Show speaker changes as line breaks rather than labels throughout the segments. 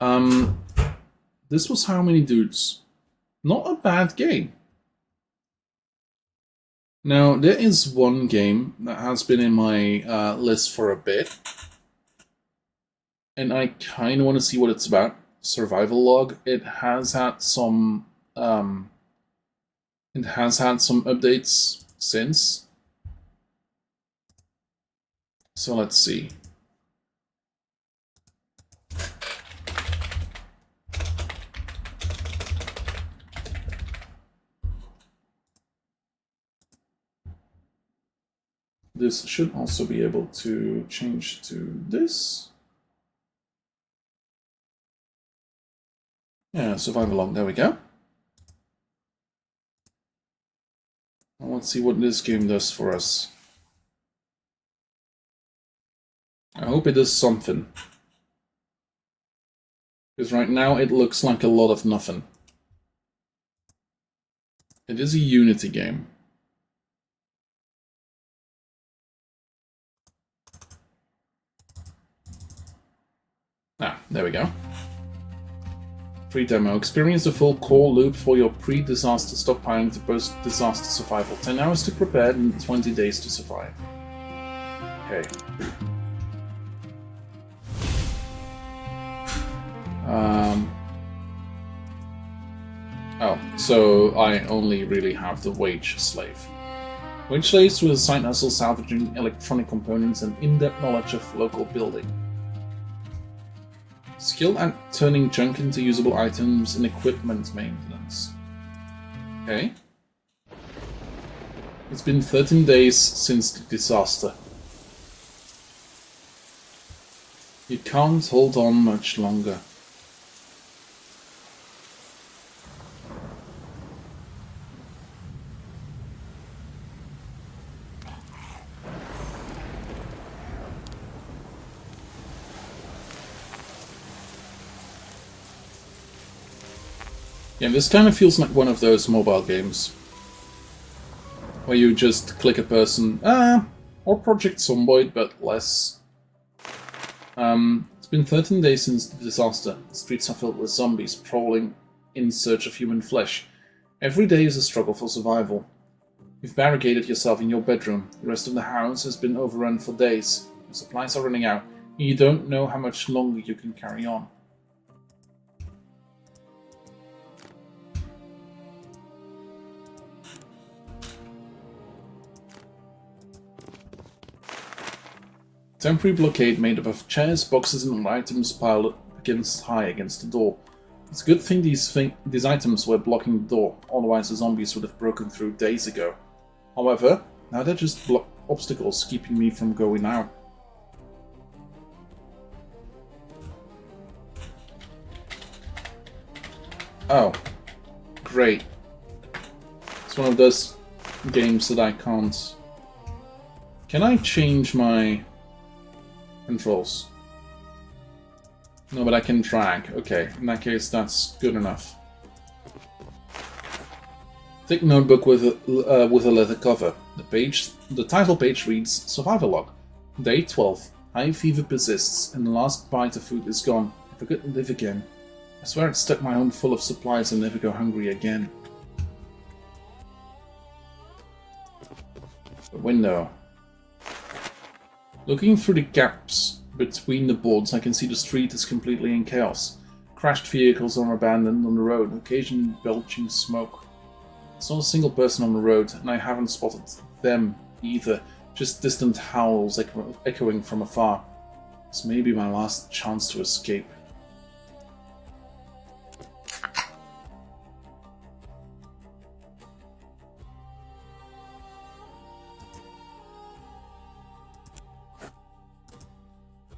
Um, this was How Many Dudes? Not a bad game. Now, there is one game that has been in my list for a bit, and I kind of want to see what it's about. Survival Log. It has had some updates since. So let's see. This should also be able to change to this. Yeah, Survival Log, there we go. Now let's see what this game does for us. I hope it does something. Because right now it looks like a lot of nothing. It is a Unity game. Ah, there we go. Free demo. Experience the full core loop for your pre-disaster stockpiling to post-disaster survival. 10 hours to prepare and 20 days to survive. Okay. Oh, so I only really have the wage slave. Wage slaves with a side hustle salvaging electronic components and in-depth knowledge of local building. Skill at turning junk into usable items and equipment maintenance. Okay. It's been 13 days since the disaster. You can't hold on much longer. Yeah, this kind of feels like one of those mobile games where you just click a person, or Project Zomboid, but less. It's been 13 days since the disaster. The streets are filled with zombies prowling in search of human flesh. Every day is a struggle for survival. You've barricaded yourself in your bedroom. The rest of the house has been overrun for days. The supplies are running out, and you don't know how much longer you can carry on. Temporary blockade made up of chairs, boxes, and items piled up high against the door. It's a good thing these items were blocking the door, otherwise the zombies would have broken through days ago. However, now they're just obstacles keeping me from going out. Oh, great. It's one of those games that I can't... Can I change my controls? No, but I can drag. Okay, in that case, that's good enough. Thick notebook with a leather cover. The title page reads Survival Log. Day 12. High fever persists, and the last bite of food is gone. If I could live again. I swear I'd stuck my home full of supplies and never go hungry again. The window. Looking through the gaps between the boards, I can see the street is completely in chaos. Crashed vehicles are abandoned on the road, occasionally belching smoke. There's not a single person on the road, and I haven't spotted them either, just distant howls echoing from afar. This may be my last chance to escape.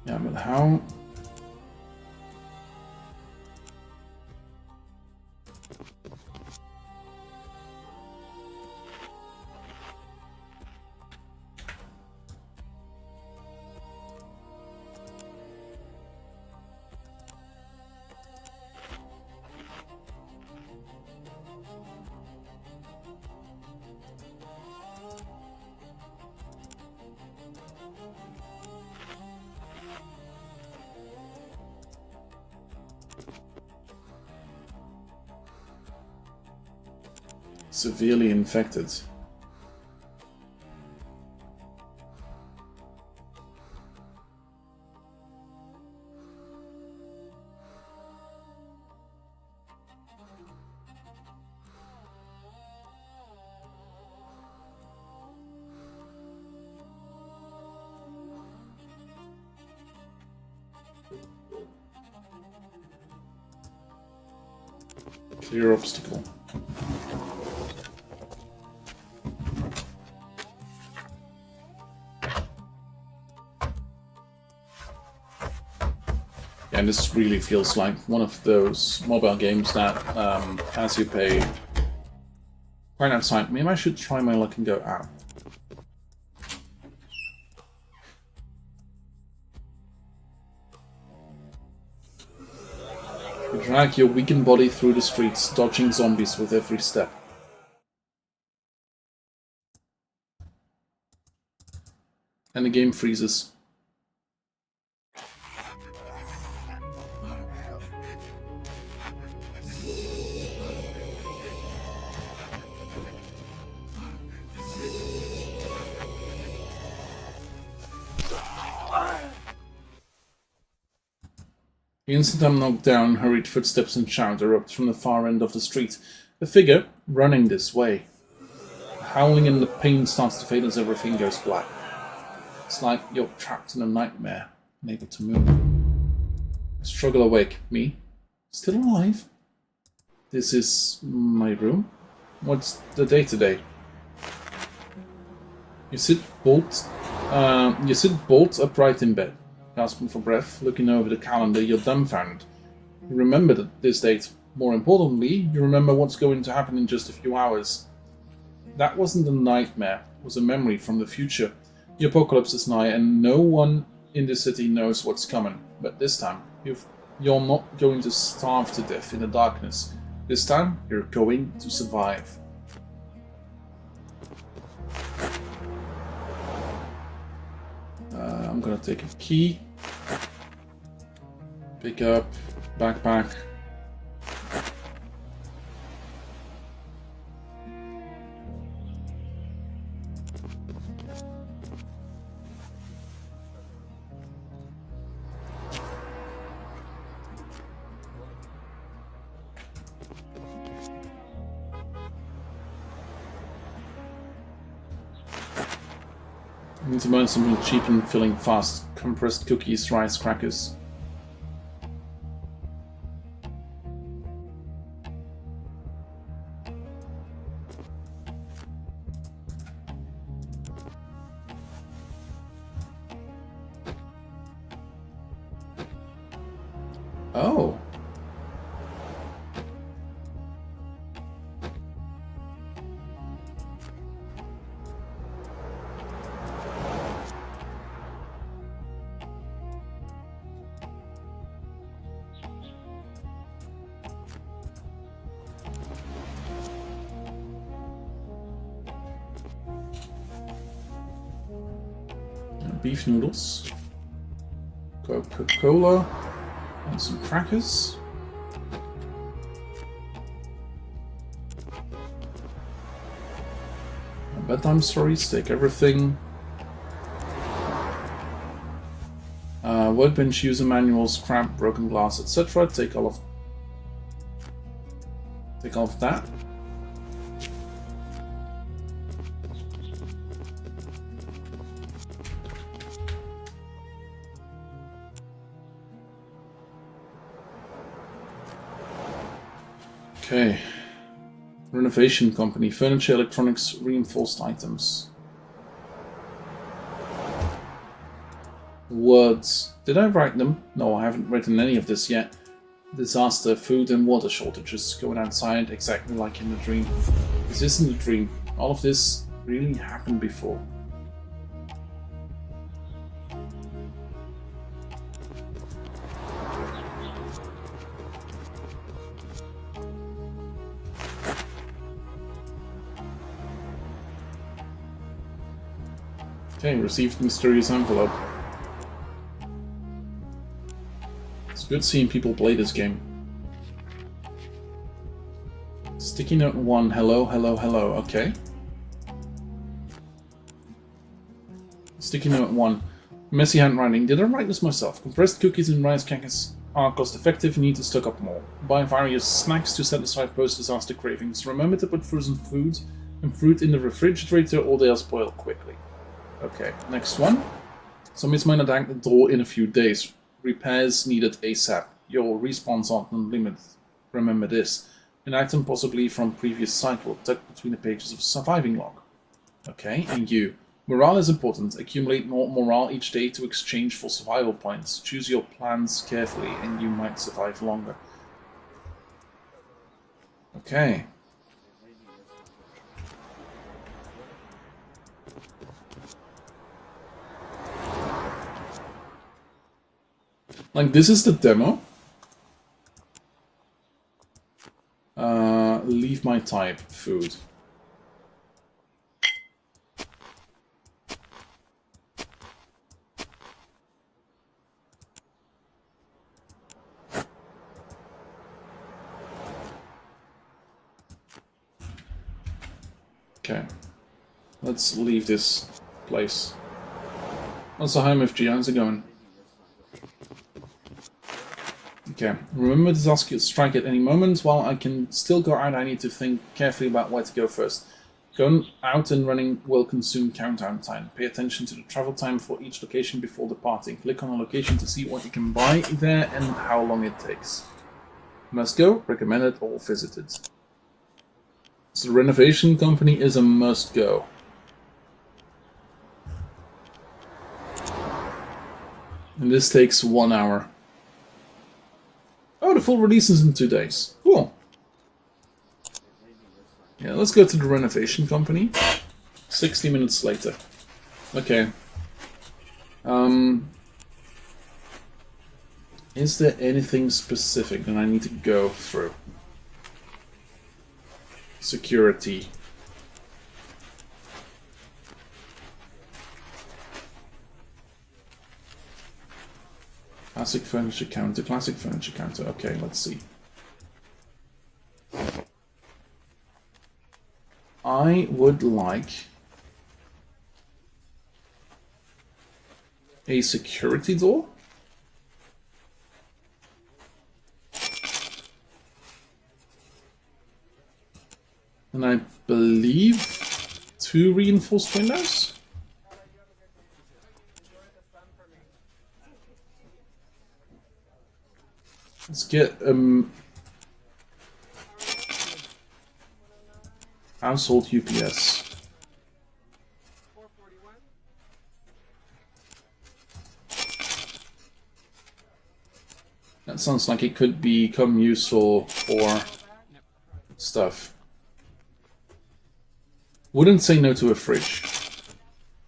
Yeah, but how... Severely infected. Clear obstacle. Yeah, and this really feels like one of those mobile games that, as you pay, right outside. Maybe I should try my luck and go out. You drag your weakened body through the streets, dodging zombies with every step. And the game freezes. The instant I'm knocked down, hurried footsteps and shout erupt from the far end of the street. A figure running this way. The howling and the pain starts to fade as everything goes black. It's like you're trapped in a nightmare, unable to move. I struggle awake. Me? Still alive? This is my room? What's the day today? You sit bolt upright in bed, gasping for breath, looking over the calendar. You're dumbfounded. You remember this date. More importantly, you remember what's going to happen in just a few hours. That wasn't a nightmare. It was a memory from the future. The apocalypse is nigh, and no one in the city knows what's coming. But this time, you're not going to starve to death in the darkness. This time, you're going to survive. I'm gonna take a key. Pick up, backpack. I need to buy something cheap and filling fast. Compressed cookies, rice, crackers. Oh. Beef noodles, Coca-Cola, and some crackers. Bedtime stories, take everything. Workbench user manual, scrap, broken glass, etc. Take all of that. Okay. Renovation company, furniture, electronics, reinforced items. Words. Did I write them? No, I haven't written any of this yet. Disaster, food and water shortages, going outside exactly like in the dream. This isn't a dream. All of this really happened before. Okay, received mysterious envelope. It's good seeing people play this game. Sticky note 1, hello, hello, hello, okay. Sticky note 1, messy handwriting. Did I write this myself? Compressed cookies and rice crackers are cost effective, need to stock up more. Buy various snacks to satisfy post-disaster cravings. Remember to put frozen food and fruit in the refrigerator or they'll spoil quickly. Okay, next one. Zombies might attack the door in a few days. Repairs needed ASAP. Your respawns aren't unlimited. Remember this. An item possibly from previous cycle tucked between the pages of surviving log. Okay, and you. Morale is important. Accumulate more morale each day to exchange for survival points. Choose your plans carefully and you might survive longer. Okay. Like, this is the demo. Leave my type, food. Okay. Let's leave this place. Also, hi MFG, how's it going? Okay, remember to ask you to strike at any moment. While I can still go out, I need to think carefully about where to go first. Going out and running will consume countdown time. Pay attention to the travel time for each location before departing. Click on a location to see what you can buy there and how long it takes. Must go, recommended or visited. So the renovation company is a must go. And this takes 1 hour. Oh, the full release is in 2 days. Cool. Yeah, let's go to the renovation company. 60 minutes later. Okay. Is there anything specific that I need to go through? Security. Classic furniture counter, classic furniture counter. Okay, let's see. I would like a security door. And I believe 2 reinforced windows. Let's get household UPS. That sounds like it could become useful for stuff. Wouldn't say no to a fridge.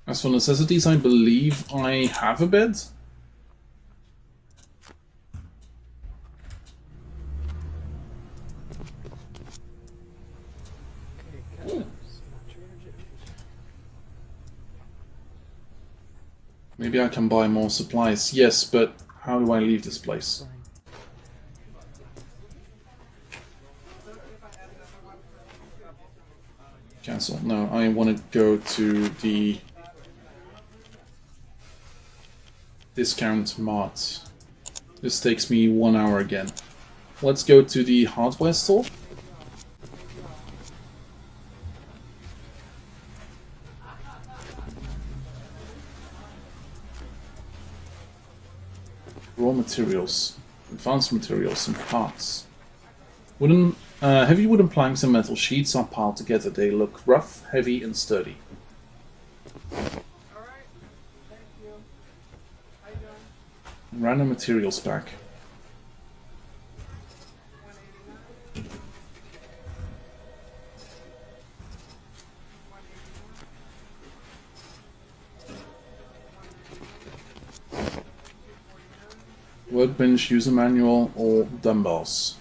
As for necessities, I believe I have a bed. Maybe I can buy more supplies. Yes, but how do I leave this place? Cancel. No, I want to go to the discount mart. This takes me 1 hour again. Let's go to the hardware store. Raw materials, advanced materials, and parts. Heavy wooden planks and metal sheets are piled together. They look rough, heavy, and sturdy. Random materials pack. Workbench, user manual, or dumbbells.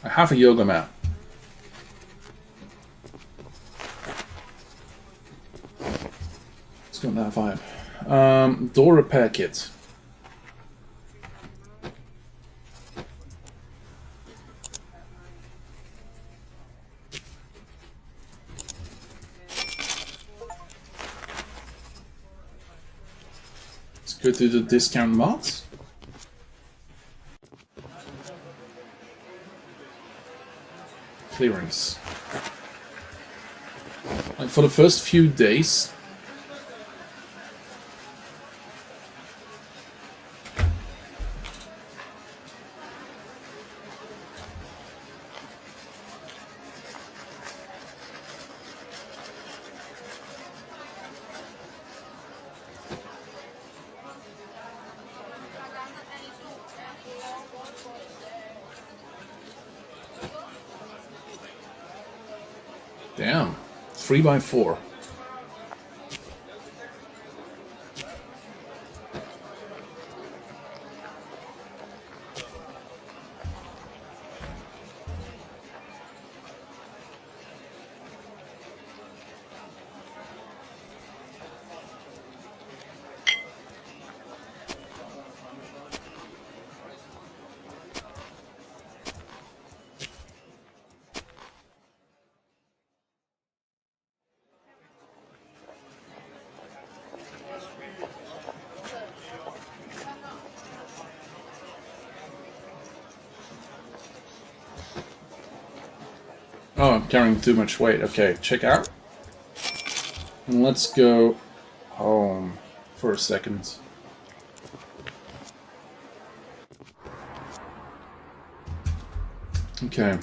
I have a yoga mat. It's got that vibe. Door repair kit. Go to the discount mods. Clearance. And for the first few days, damn, 3x4. Oh, I'm carrying too much weight. Okay, check out. And let's go home for a second. Okay.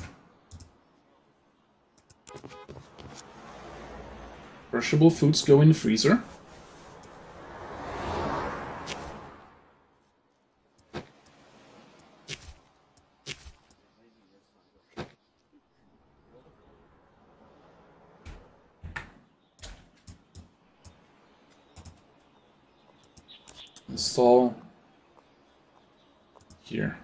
Perishable foods go in the freezer. Install here.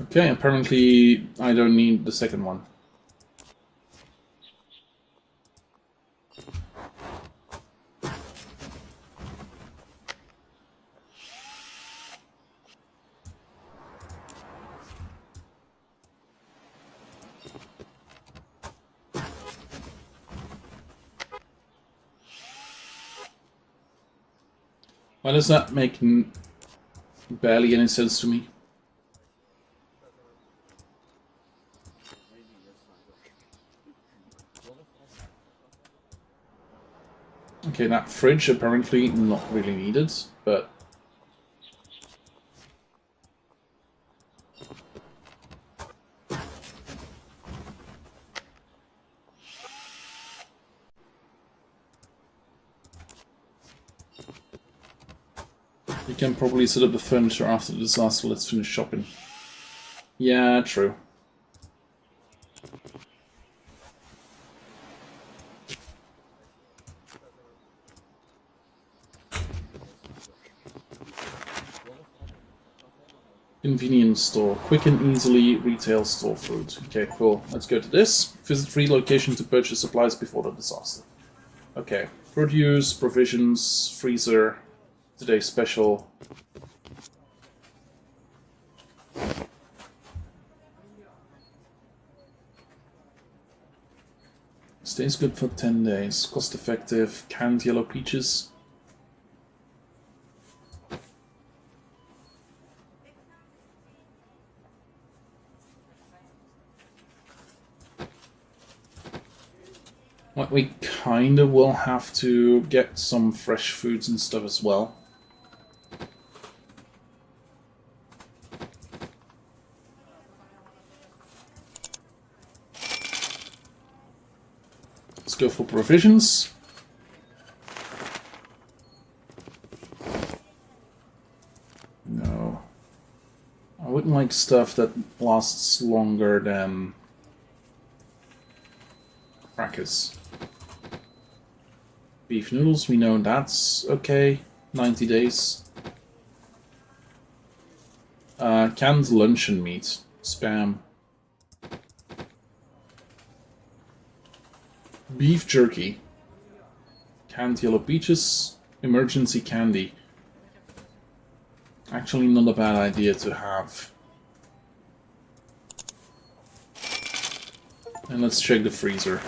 Okay, apparently I don't need the second one. Why does that make barely any sense to me? Okay, that fridge apparently not really needed, but you can probably set up the furniture after the disaster. Let's finish shopping. Yeah, true. Convenience store. Quick and easily retail store food. Okay, cool. Let's go to this. Visit free location to purchase supplies before the disaster. Okay. Produce, provisions, freezer, today's special. Stays good for 10 days. Cost effective. Canned yellow peaches. Well, we kind of will have to get some fresh foods and stuff as well. Let's go for provisions. No. I wouldn't like stuff that lasts longer than crackers. Beef noodles, we know that's okay. 90 days. Canned luncheon meat. Spam. Beef jerky. Canned yellow peaches. Emergency candy. Actually not a bad idea to have. And let's check the freezer.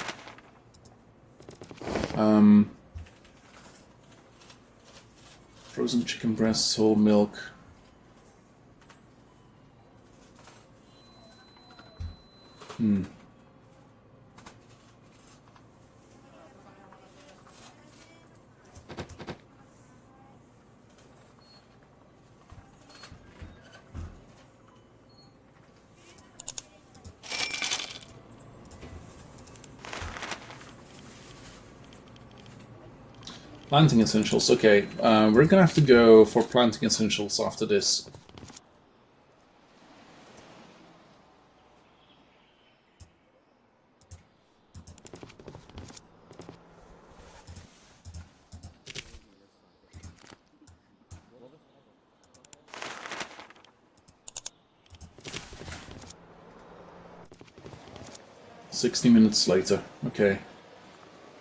Frozen chicken breasts, whole milk. Planting essentials, okay. We're gonna have to go for planting essentials after this. "60 minutes later. Okay.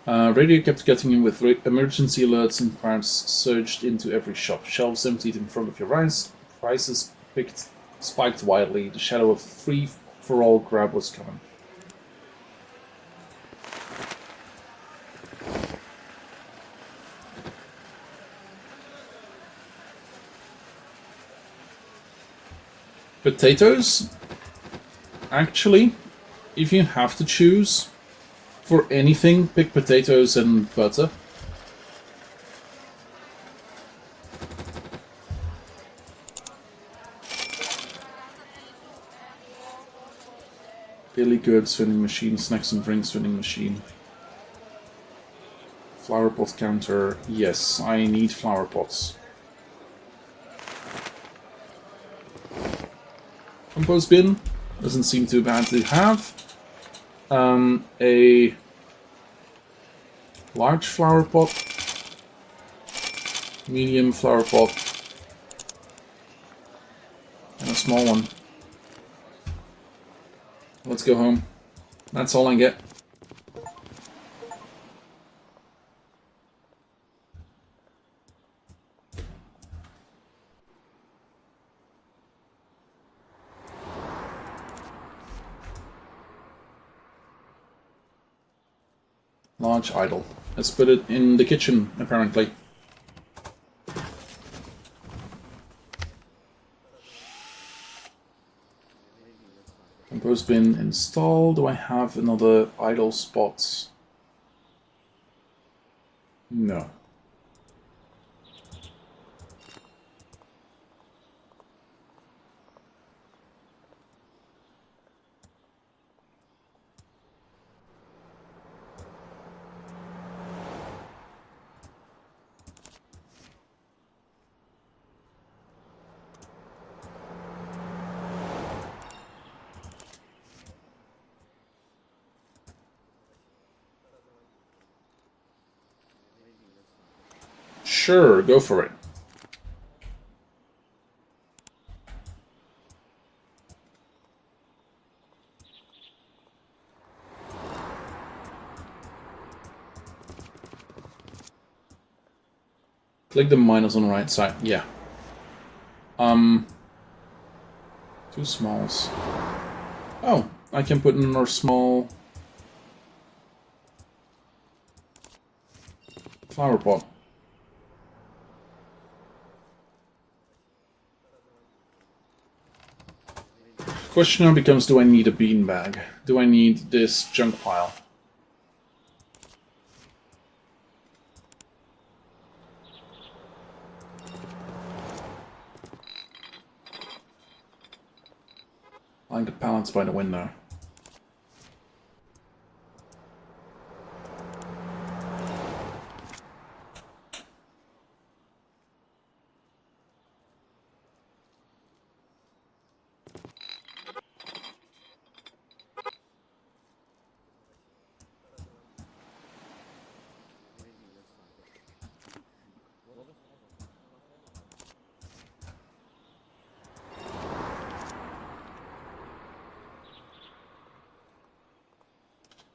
Radio kept getting in with emergency alerts and crowds surged into every shop. Shelves emptied in front of your eyes. Prices spiked wildly. The shadow of free-for-all grab was coming. Potatoes? Actually, if you have to choose for anything, pick potatoes and butter. Daily goods vending machine, snacks and drinks vending machine. Flower pot counter. Yes, I need flower pots. Compost bin. Doesn't seem too bad to have. A large flower pot. Medium flower pot. And a small one. Let's go home. That's all I get. Large idol. Let's put it in the kitchen, apparently. Compost bin installed. Do I have another idle spot? No. Sure, go for it. Click the minus on the right side. Yeah. 2 smalls. Oh, I can put another small flower pot. Question now becomes, do I need a beanbag? Do I need this junk pile? Like the pallets by the window.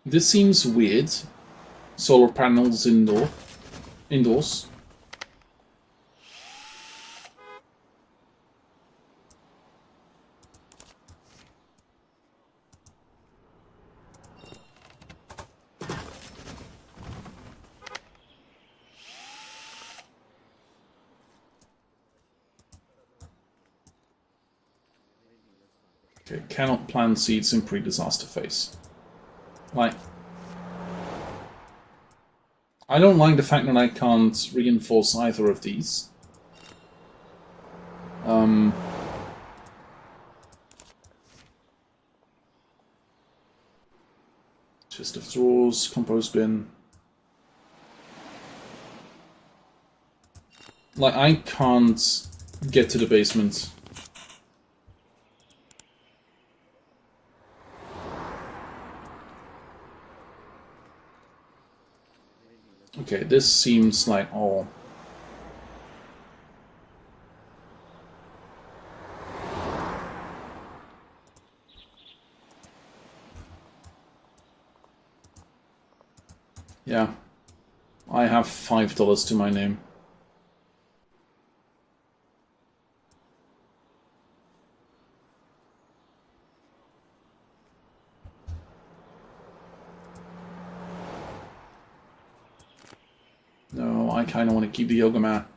This seems weird. Solar panels indoors. Okay, cannot plant seeds in pre-disaster phase. Like, I don't like the fact that I can't reinforce either of these. Chest of drawers, compost bin. Like, I can't get to the basement. Okay, this seems like all. Yeah. I have $5 to my name. No, I kind of want to keep the yoga mat.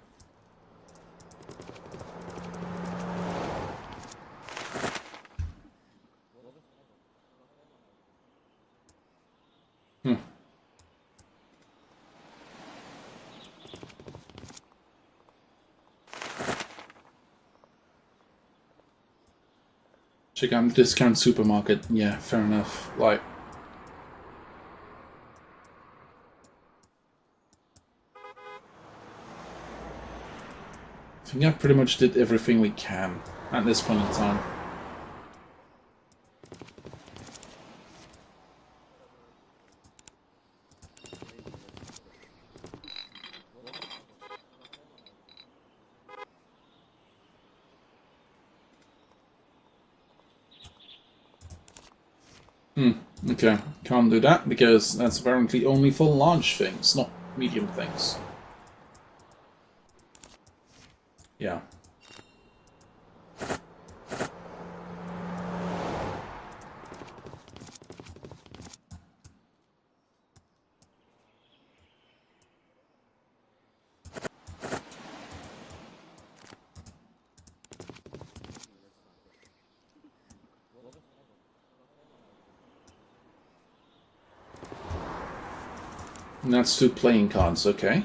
Check out the discount supermarket. Yeah, fair enough. Like, I think I pretty much did everything we can at this point in time. Okay, can't do that because that's apparently only for large things, not medium things. Yeah. And that's 2 playing cards, okay.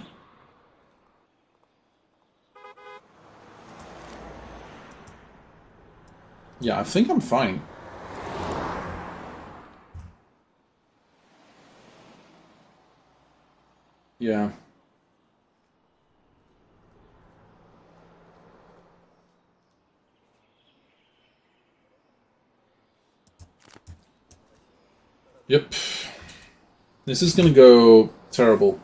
Yeah, I think I'm fine. Yeah. Yep. This is gonna go terrible.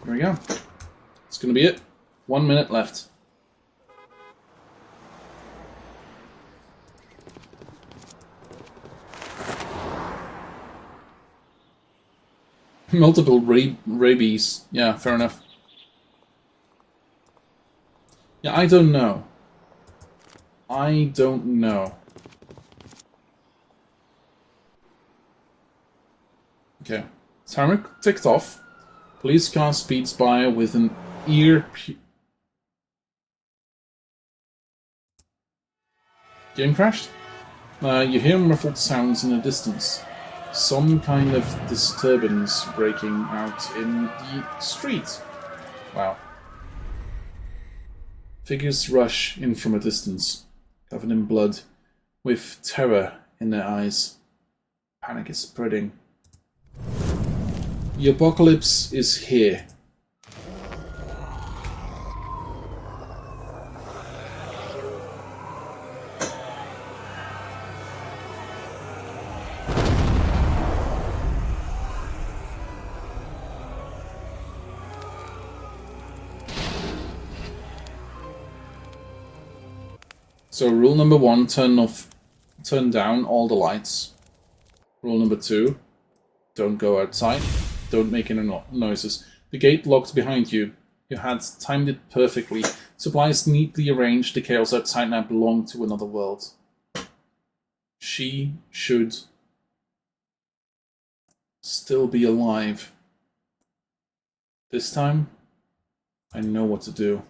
There we go. It's gonna be it. 1 minute left. Multiple rabies. Yeah, fair enough. Yeah, I don't know. I don't know. Okay. Timer ticked off. Police car speeds by with an ear... Game crashed? You hear muffled sounds in the distance. Some kind of disturbance breaking out in the street. Wow. Figures rush in from a distance, covered in blood, with terror in their eyes. Panic is spreading. The apocalypse is here. So rule number 1, turn down all the lights. Rule number 2, don't go outside. Don't make any noises. The gate locked behind you. You had timed it perfectly. Supplies neatly arranged. The chaos outside now belonged to another world. She should still be alive. This time, I know what to do.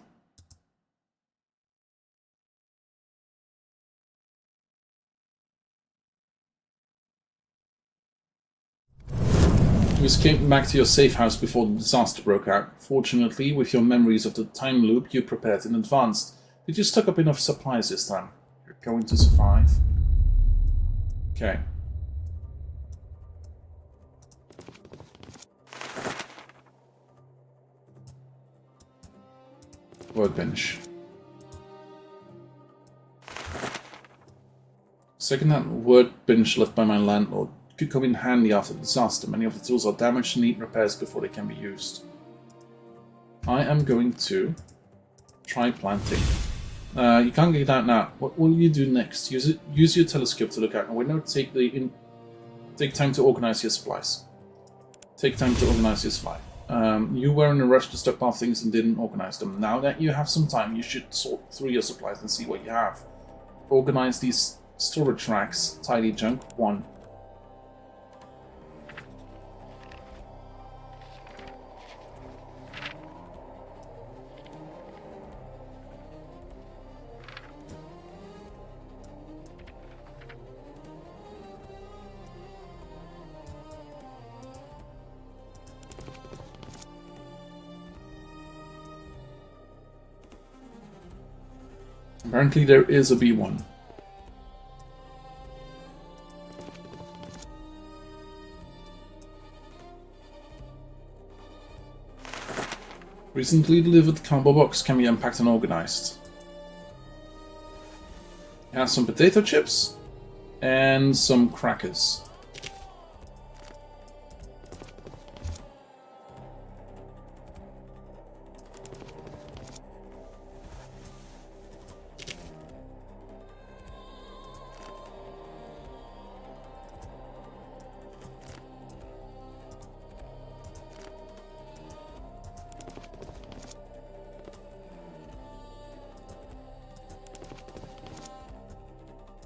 You escaped back to your safe house before the disaster broke out. Fortunately, with your memories of the time loop, you prepared in advance. Did you stock up enough supplies this time? You're going to survive. Okay. Workbench. Second-hand workbench left by my landlord. Could come in handy after the disaster. Many of the tools are damaged and need repairs before they can be used. I am going to try planting. You can't get out now. What will you do next? Use your telescope to look out a window. Take time to organize your supplies. Take time to organize your supply. You were in a rush to stockpile things and didn't organize them. Now that you have some time, you should sort through your supplies and see what you have. Organize these storage racks. Tidy junk. 1. Apparently there is a B1. Recently delivered combo box can be unpacked and organized. It has some potato chips and some crackers.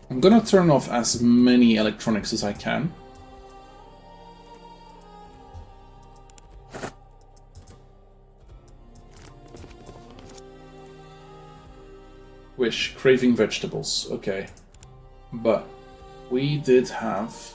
I'm gonna turn off as many electronics as I can. Wish, craving vegetables, okay. But we did have...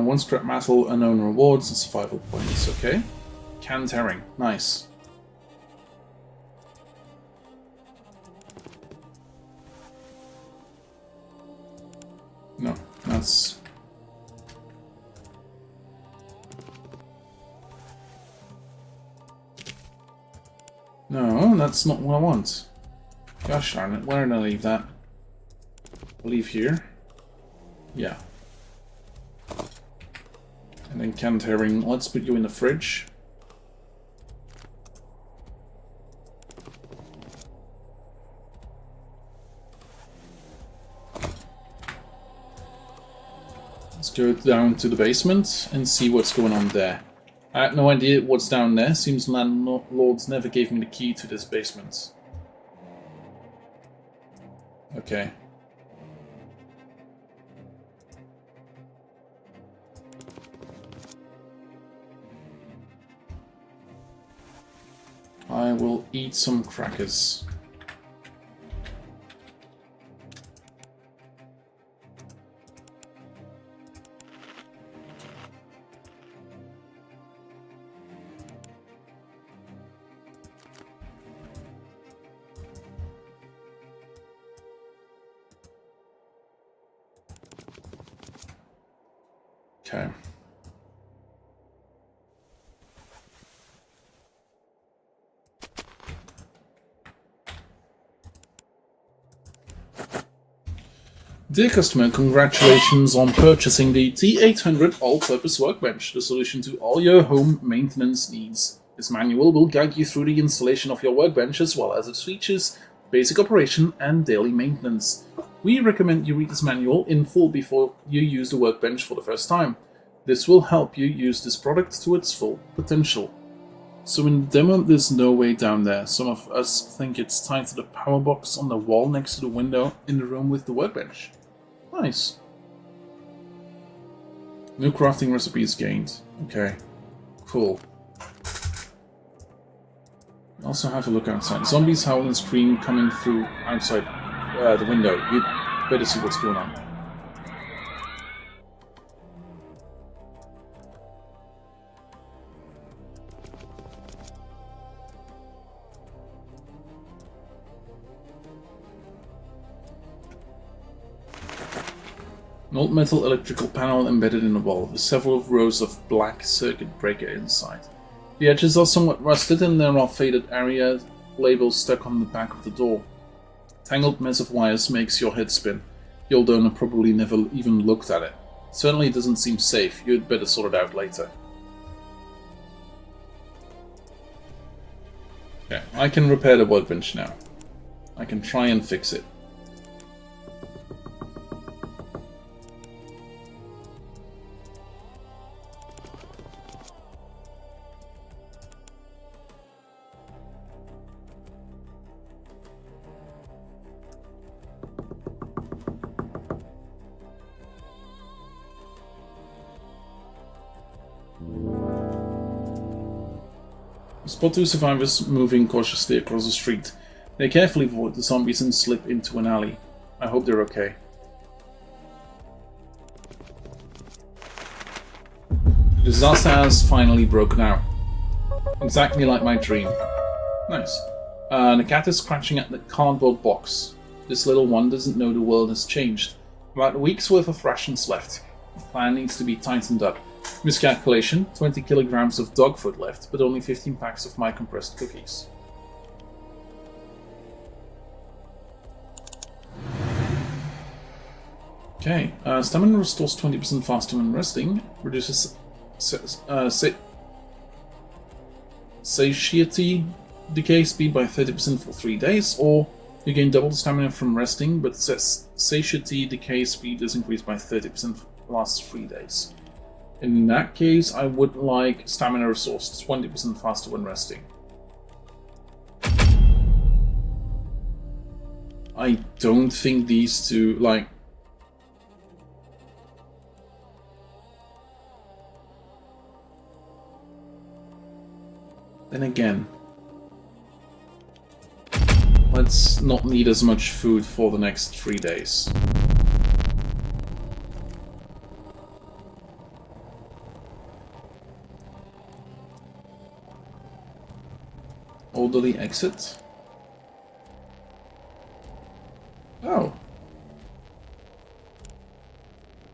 one scrap metal, unknown rewards, and survival points. Okay. Canned herring. Nice. No, that's... No, that's not what I want. Gosh darn it, where did I leave that? I'll leave here. Yeah. And then canned herring, let's put you in the fridge. Let's go down to the basement and see what's going on there. I had no idea what's down there. Seems landlords never gave me the key to this basement. Okay. I will eat some crackers. Okay. Dear customer, congratulations on purchasing the T800 all-purpose workbench, the solution to all your home maintenance needs. This manual will guide you through the installation of your workbench as well as its features, basic operation, and daily maintenance. We recommend you read this manual in full before you use the workbench for the first time. This will help you use this product to its full potential. So in the demo, there's no way down there. Some of us think it's tied to the power box on the wall next to the window in the room with the workbench. Nice. New crafting recipes gained. Okay. Cool. Also have a look outside. Zombies howl and scream coming through outside the window. You'd better see what's going on. An old metal electrical panel embedded in the wall, with several rows of black circuit breaker inside. The edges are somewhat rusted and there are faded area labels stuck on the back of the door. Tangled mess of wires makes your head spin. The old owner probably never even looked at it. Certainly it doesn't seem safe. You'd better sort it out later. Okay, I can repair the workbench now. I can try and fix it. Spot two survivors moving cautiously across the street. They carefully avoid the zombies and slip into an alley. I hope they're okay. The disaster has finally broken out. Exactly like my dream. Nice. The cat is scratching at the cardboard box. This little one doesn't know the world has changed. About a week's worth of rations left. The plan needs to be tightened up. Miscalculation, 20 kilograms of dog food left, but only 15 packs of my compressed cookies. Okay, stamina restores 20% faster when resting, reduces satiety decay speed by 30% for 3 days, or you gain double the stamina from resting, but satiety decay speed is increased by 30% for the last 3 days. In that case, I would like stamina resource 20% faster when resting. I don't think these two, like... Then again, let's not need as much food for the next 3 days. Orderly exit. Oh.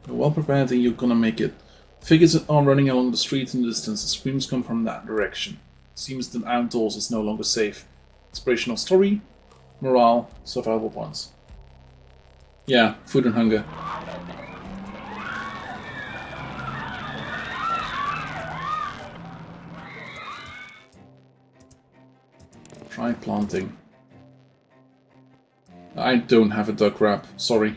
You're well prepared and you're gonna make it. Figures are running along the street in the distance. The screams come from that direction. Seems that outdoors is no longer safe. Inspirational story, morale, survival points. Yeah, food and hunger. Try planting. I don't have a duck wrap, sorry.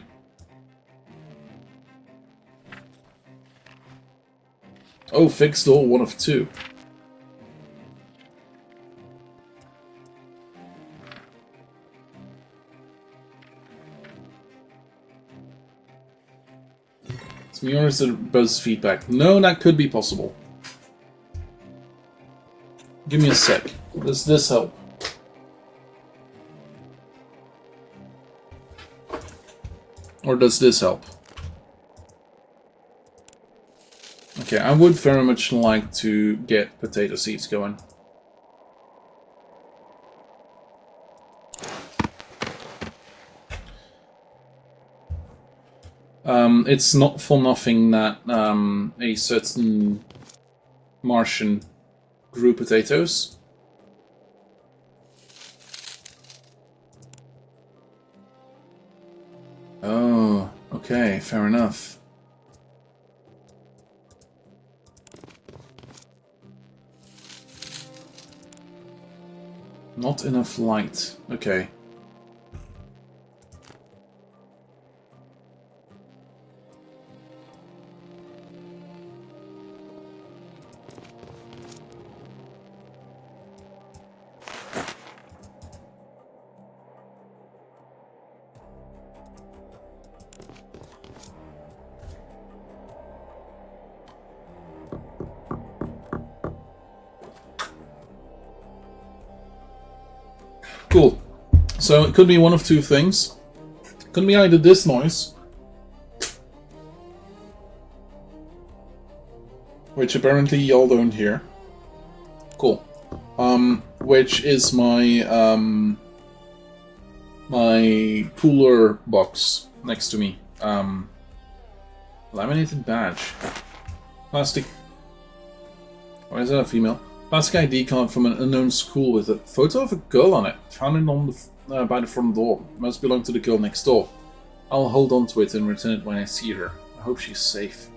Oh, fixed door, 1 of 2. Nor is it buzz feedback. No, that could be possible. Give me a sec. Does this help? Or does this help? Okay, I would very much like to get potato seeds going. It's not for nothing that a certain Martian grew potatoes. Oh, okay, fair enough. Not enough light. Okay. Cool. So it could be one of two things. It could be either this noise, which apparently y'all don't hear. Cool. Which is my my cooler box next to me. Laminated badge. Plastic. Why is that a female? Plastic ID card from an unknown school with a photo of a girl on it. Found it on the by the front door. Must belong to the girl next door. I'll hold on to it and return it when I see her. I hope she's safe.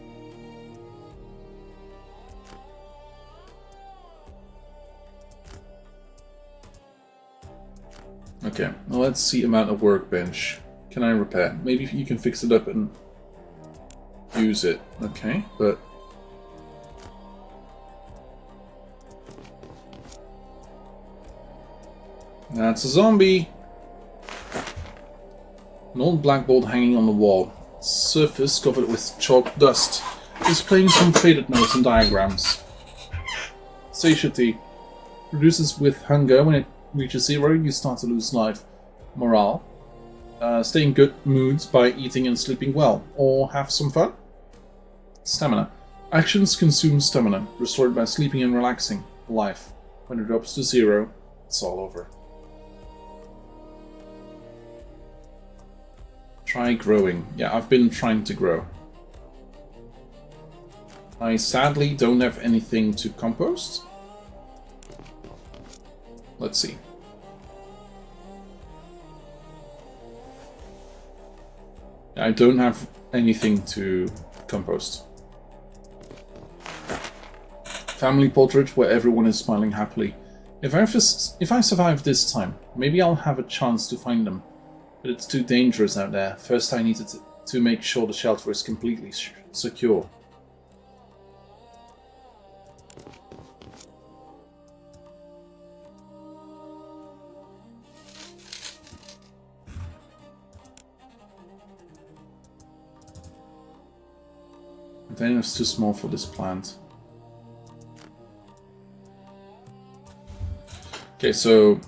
Okay, well, let's see about a workbench. Can I repair? Maybe you can fix it up and use it. Okay, but... That's a zombie! An old blackboard hanging on the wall. Surface covered with chalk dust. Displaying some faded notes and diagrams. Satiety. Reduces with hunger. When it reaches 0, you start to lose life. Morale. Stay in good moods by eating and sleeping well. Or have some fun. Stamina. Actions consume stamina. Restored by sleeping and relaxing. Life. When it drops to 0, it's all over. Try growing. Yeah, I've been trying to grow. I sadly don't have anything to compost. Let's see. I don't have anything to compost. Family portrait where everyone is smiling happily. If I survive this time, maybe I'll have a chance to find them. But it's too dangerous out there. First I needed to make sure the shelter is completely secure. The container is too small for this plant. Okay, so...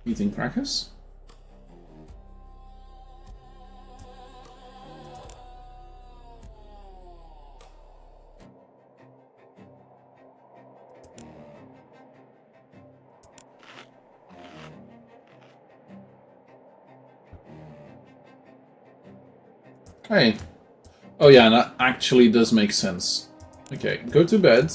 Eating crackers? Hey. Oh yeah, that actually does make sense. Okay, go to bed.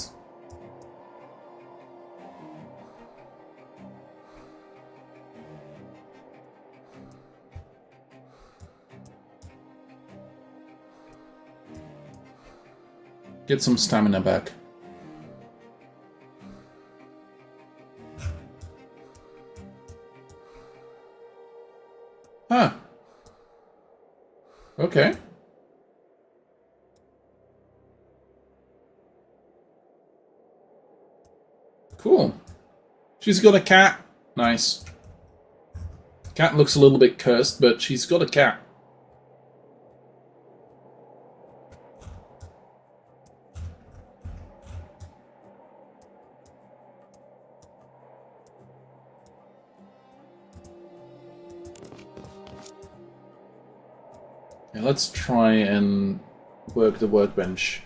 Get some stamina back. Ah, Okay. Cool. She's got a cat. Nice. Cat looks a little bit cursed, but she's got a cat. Yeah, let's try and work the workbench.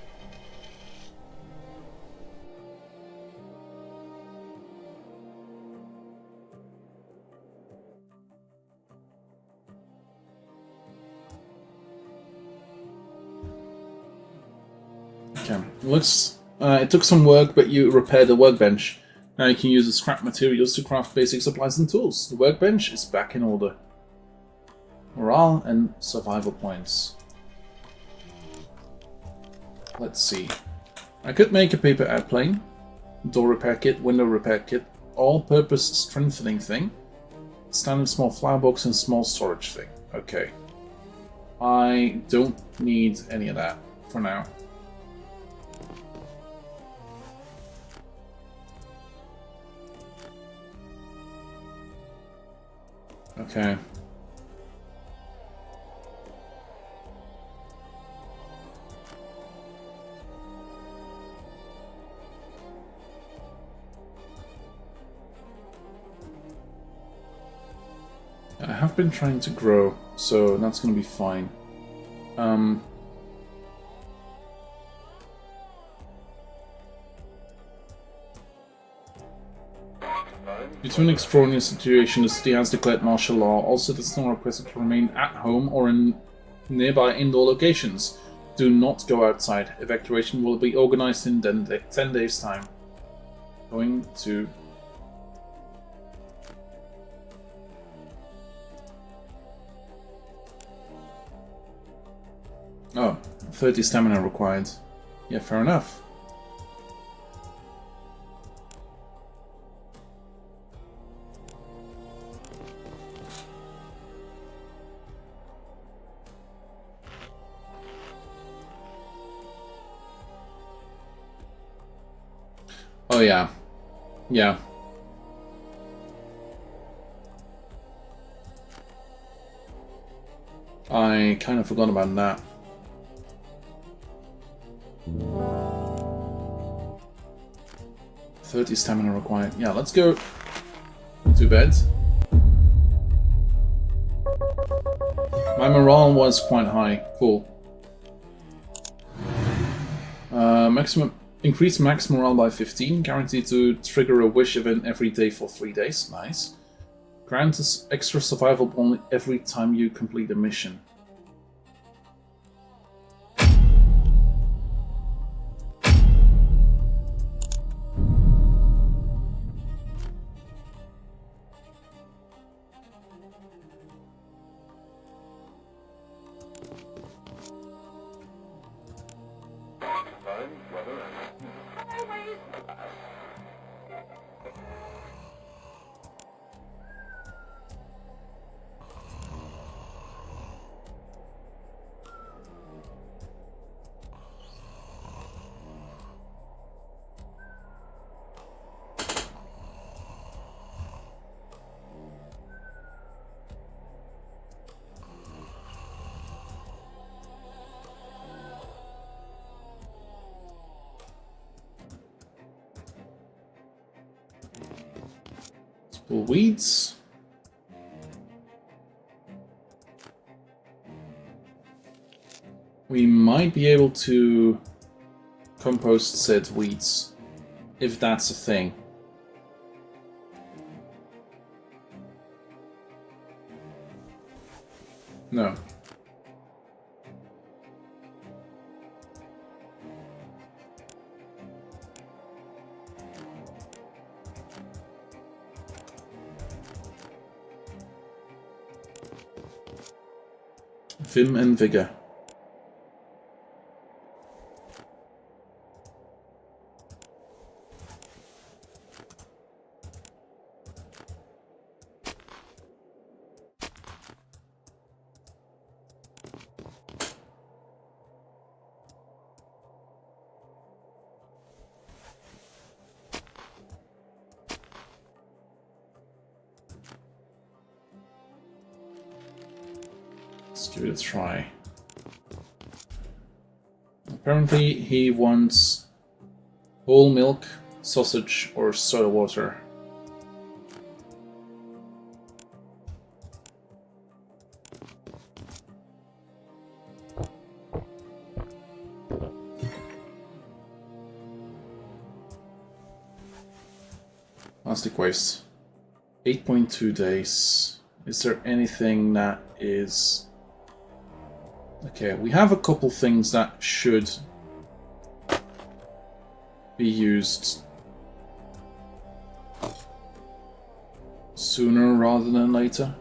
Okay, looks it took some work, but you repaired the workbench. Now you can use the scrap materials to craft basic supplies and tools. The workbench is back in order. Morale and survival points. Let's see. I could make a paper airplane, door repair kit, window repair kit, all-purpose strengthening thing, standard small flower box, and small storage thing. Okay. I don't need any of that for now. Okay. I have been trying to grow, so that's going to be fine. Due to an extraordinary situation, the city has declared martial law. All citizens are requested to remain at home or in nearby indoor locations. Do not go outside. Evacuation will be organized in 10 days' time. Going to... Oh, 30 stamina required. Yeah, fair enough. Oh yeah. Yeah. I kind of forgot about that. $30 stamina required. Yeah, let's go to bed. My morale was quite high. Cool. Increase max morale by 15. Guaranteed to trigger a wish event every day for 3 days. Nice. Grant us extra survival point every time you complete a mission. Pull weeds. We might be able to compost said weeds, if that's a thing. No. Vim and Vigor. Let's give it a try. Apparently he wants whole milk, sausage, or soda water. Plastic waste. 8.2 days. Is there anything that is... Okay, we have a couple things that should be used sooner rather than later.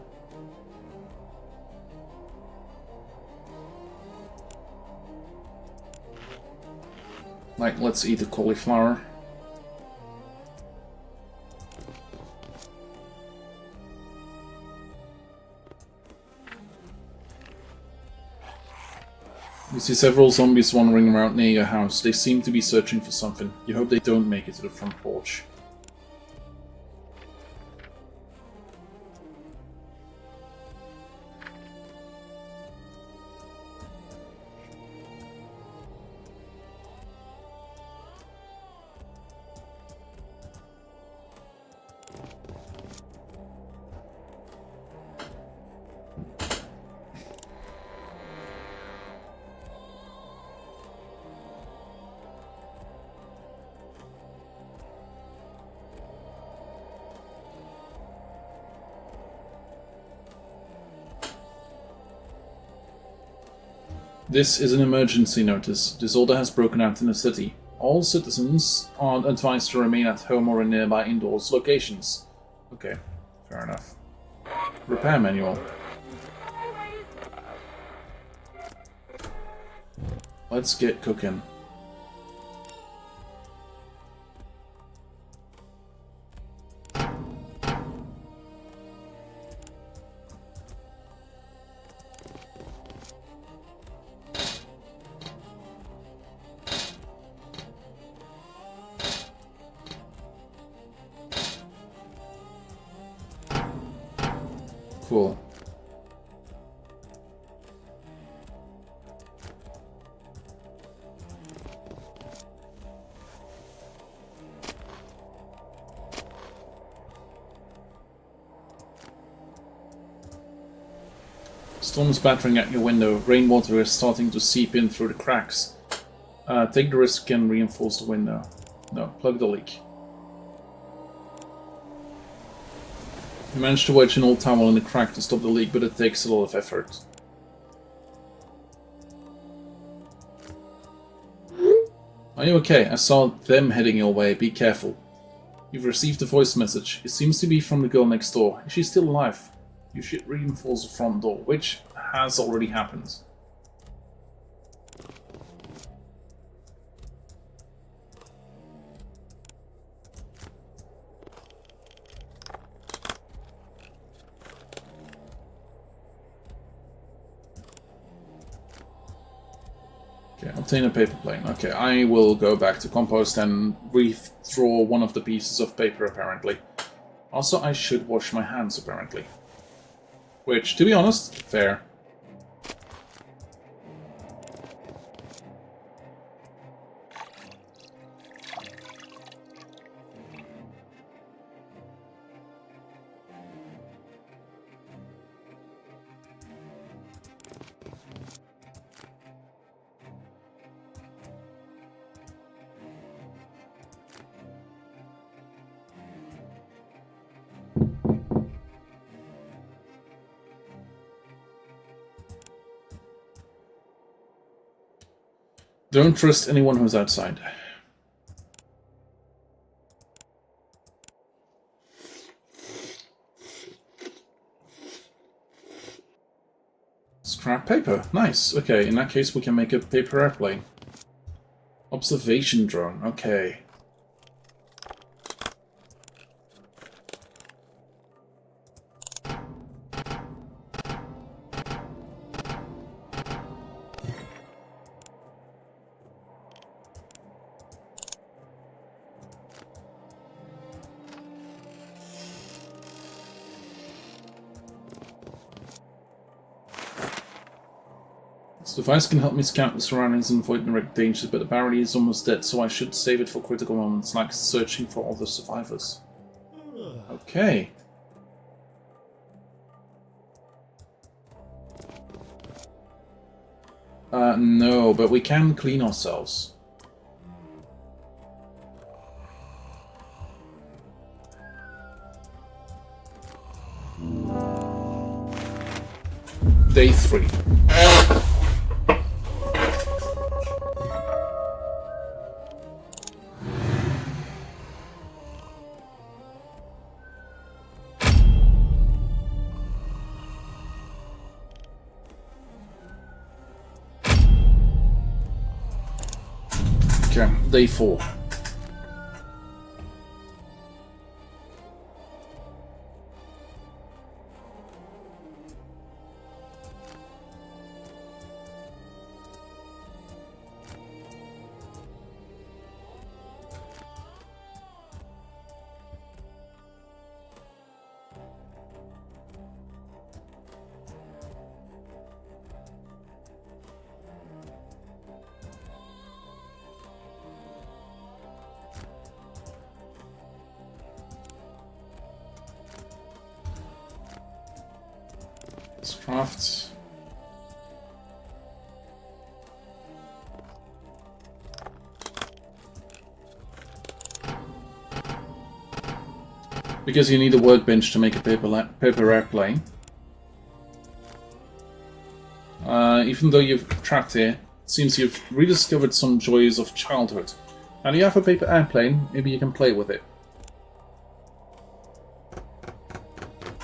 Like, let's eat the cauliflower. You see several zombies wandering around near your house. They seem to be searching for something. You hope they don't make it to the front porch. This is an emergency notice. Disorder has broken out in the city. All citizens are advised to remain at home or in nearby indoors locations. Okay, fair enough. Repair manual. Let's get cooking. Cool. Storm's battering at your window. Rainwater is starting to seep in through the cracks. Take the risk and reinforce the window. No, plug the leak. You managed to wedge an old towel in the crack to stop the leak, but it takes a lot of effort. Are you okay? I saw them heading your way. Be careful. You've received a voice message. It seems to be from the girl next door. Is she still alive? You should reinforce the front door, which has already happened. Okay, obtain a paper plane. Okay, I will go back to compost and withdraw one of the pieces of paper, apparently. Also, I should wash my hands, apparently. Which, to be honest, fair. Don't trust anyone who's outside. Scrap paper. Nice. Okay, in that case we can make a paper airplane. Observation drone. Okay. Device can help me scout the surroundings and avoid direct dangers, but the battery is almost dead, so I should save it for critical moments, like searching for other survivors. Okay. No, but we can clean ourselves. Day 3. Okay, day 4. Let's craft. Because you need a workbench to make a paper airplane. Even though you've trapped here, it seems you've rediscovered some joys of childhood. Now you have a paper airplane, maybe you can play with it.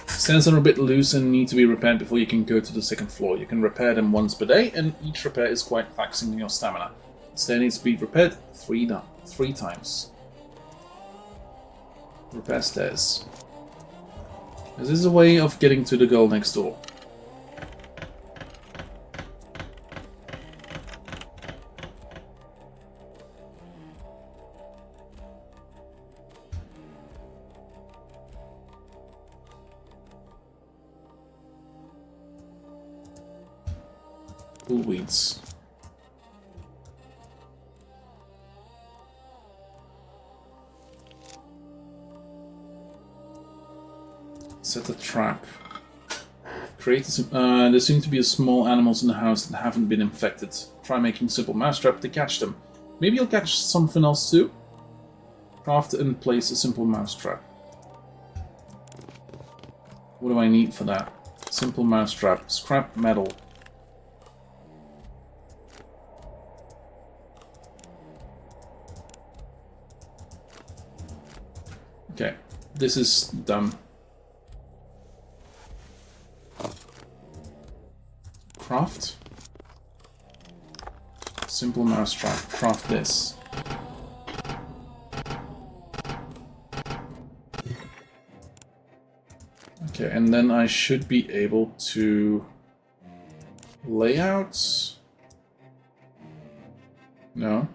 Stands are a bit loose and need to be repaired before you can go to the second floor. You can repair them once per day, and each repair is quite taxing on your stamina. The stair needs to be repaired three times. Repair stairs. This is a way of getting to the girl next door. Weeds. Set a trap. Create there seem to be small animals in the house that haven't been infected. Try making simple mousetrap to catch them. Maybe you'll catch something else too? Craft and place a simple mousetrap. What do I need for that? Simple mousetrap. Scrap metal. Okay, this is done. Craft. Simple mousetrap. Craft this. Okay, and then I should be able to lay out. No.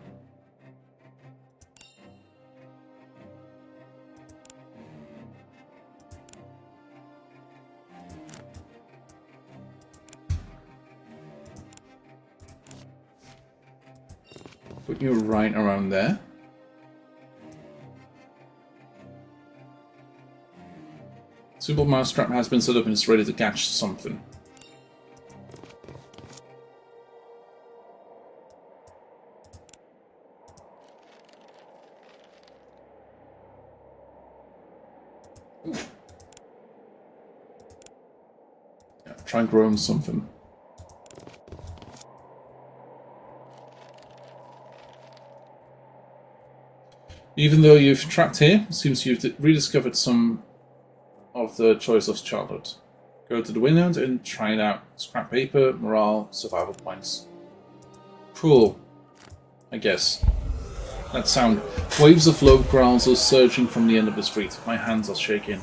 Put you right around there. Simple mousetrap has been set up and is ready to catch something. Ooh. Yeah, try growing something. Even though you've trapped here, it seems you've rediscovered some of the choice of childhood. Go to the window and try it out. Scrap paper, morale, survival points. Cool. I guess. That sound. Waves of low growls are surging from the end of the street. My hands are shaking.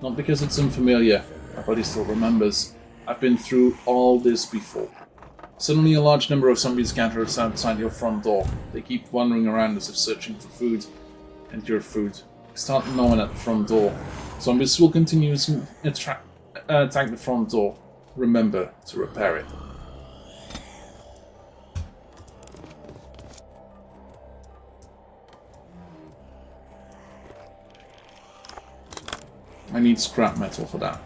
Not because it's unfamiliar. My body still remembers. I've been through all this before. Suddenly a large number of zombies gather outside your front door. They keep wandering around as if searching for food. And your food. Start gnawing at the front door. Zombies will continue to attack the front door. Remember to repair it. I need scrap metal for that.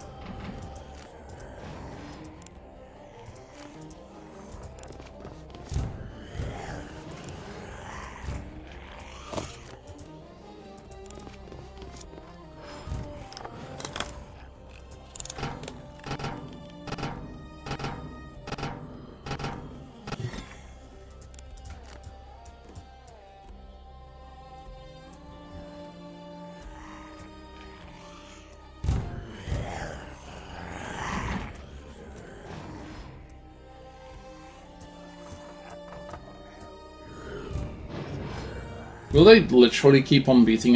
Will they literally keep on beating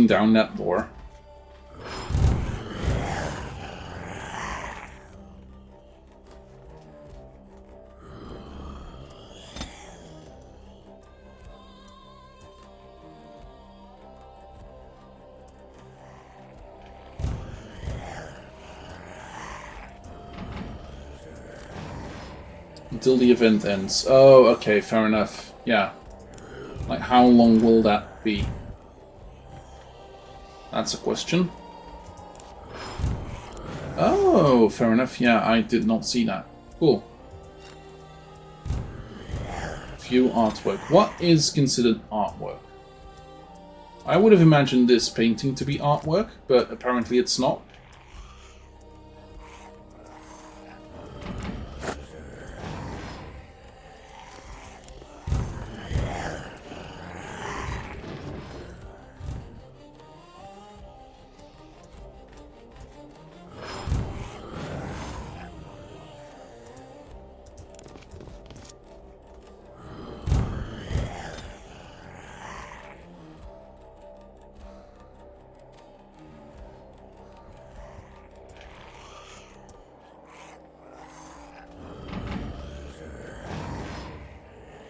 down that door? Until the event ends. Oh, okay, fair enough. Yeah. Like, how long will that be? That's a question. Oh, fair enough. Yeah, I did not see that. Cool. View artwork. What is considered artwork? I would have imagined this painting to be artwork, but apparently it's not.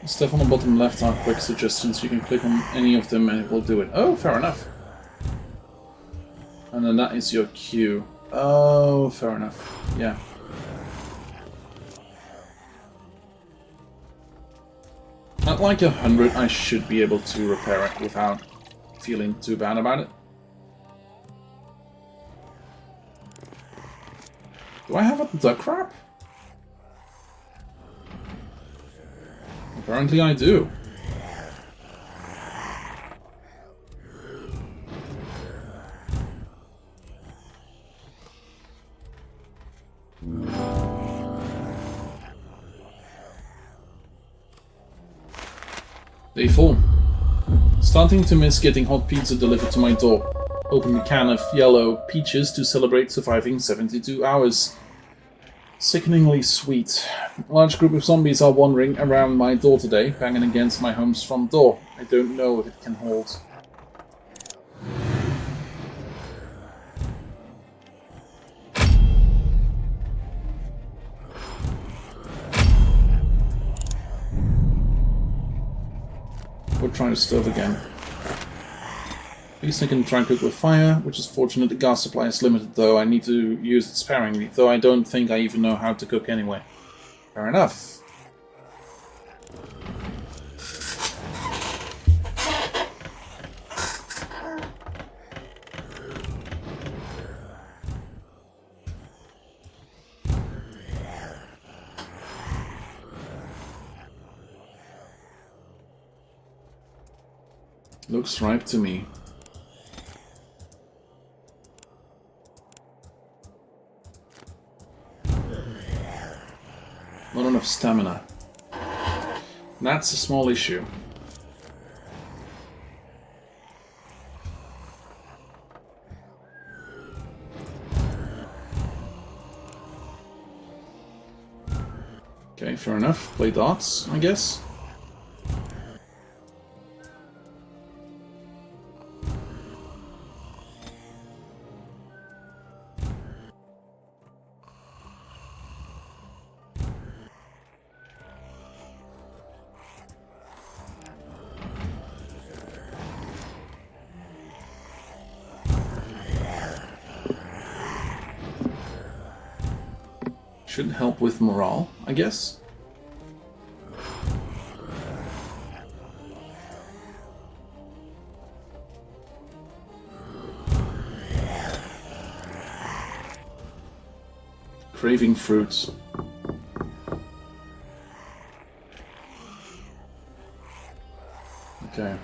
Stuff on the bottom left are quick suggestions. You can click on any of them and it will do it. Oh, fair enough. And then that is your cue. Oh, fair enough. Yeah. At like 100, I should be able to repair it without feeling too bad about it. Do I have a duck wrap? Apparently I do. Day 4. Starting to miss getting hot pizza delivered to my door. Opened a can of yellow peaches to celebrate surviving 72 hours. Sickeningly sweet. A large group of zombies are wandering around my door today, banging against my home's front door. I don't know if it can hold. We'll try the stove again. At least I can try and cook with fire, which is fortunate. The gas supply is limited, though. I need to use it sparingly, though I don't think I even know how to cook anyway. Fair enough. Looks ripe to me. Not enough stamina. That's a small issue. Okay, fair enough. Play darts, I guess. Should help with morale, I guess. Craving fruits. Okay.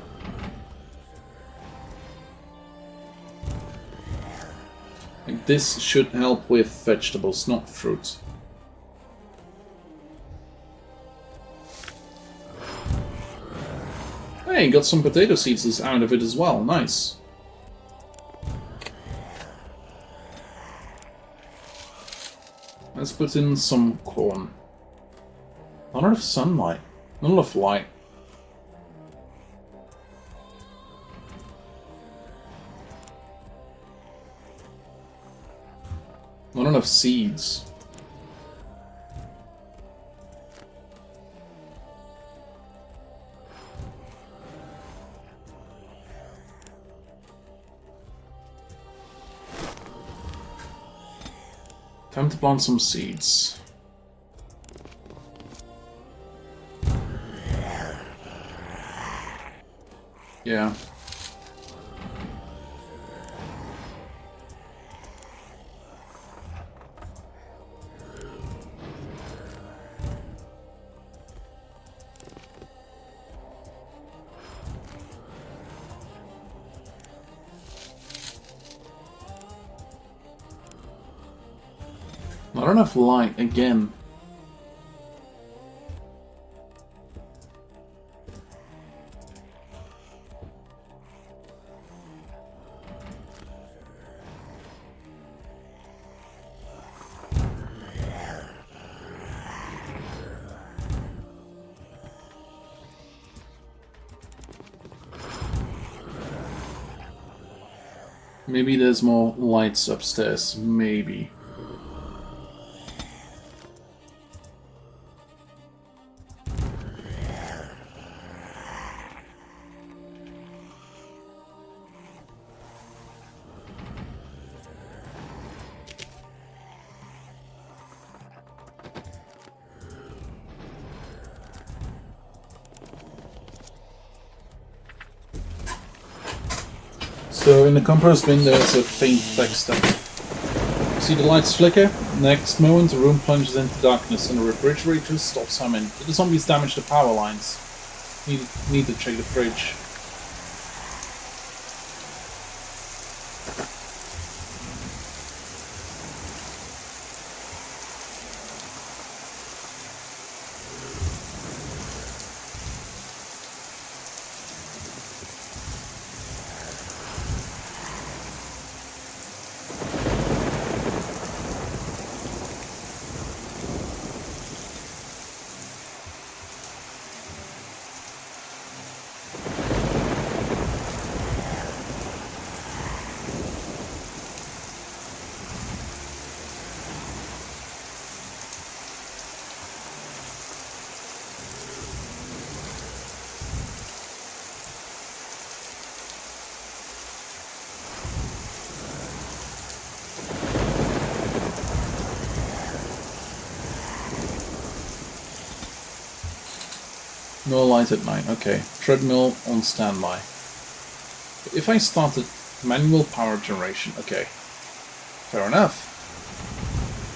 And this should help with vegetables, not fruits. Hey, got some potato seeds out of it as well. Nice. Let's put in some corn. Not enough sunlight. Not enough light. Not enough seeds. Time to plant some seeds. Yeah. Not enough light again. Maybe there's more lights upstairs. Maybe. So in the compost bin there's a faint text that see the lights flicker. Next moment the room plunges into darkness and the refrigerator stops humming. Did the zombies damage the power lines? Need to check the fridge. No light at night, okay. Treadmill on standby. If I started manual power generation, okay. Fair enough.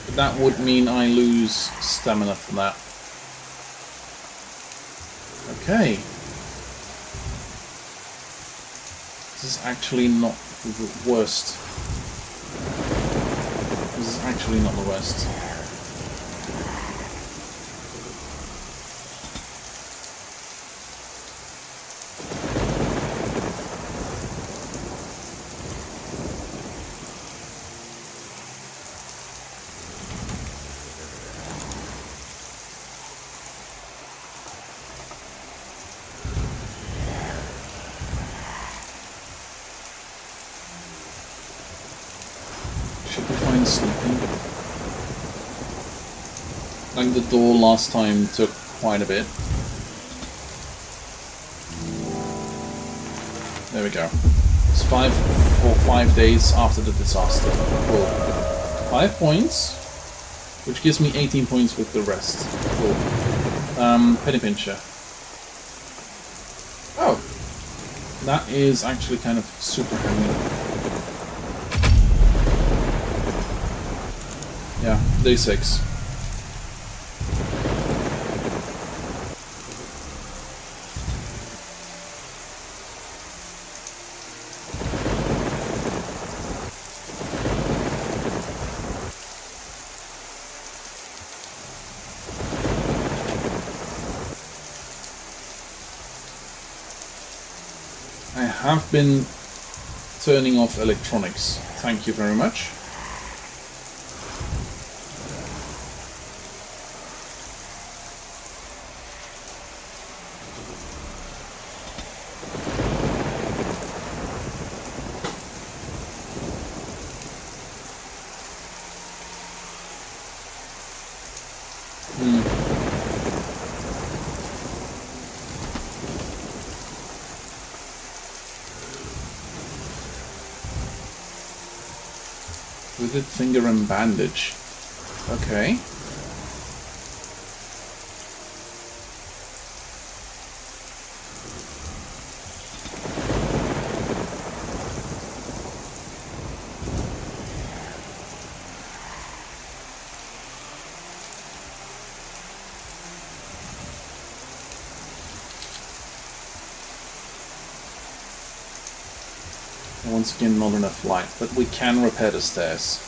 But that would mean I lose stamina from that. Okay. This is actually not the worst. This is actually not the worst. Sleeping. Like the door last time took quite a bit. There we go. It's 5 days after the disaster. Cool. 5 points, which gives me 18 points with the rest. Cool. Penny pincher. Oh, that is actually kind of super handy. Yeah, Day 6. I have been turning off electronics. Thank you very much. Withered finger and bandage. Okay. Once again, not enough light, but we can repair the stairs.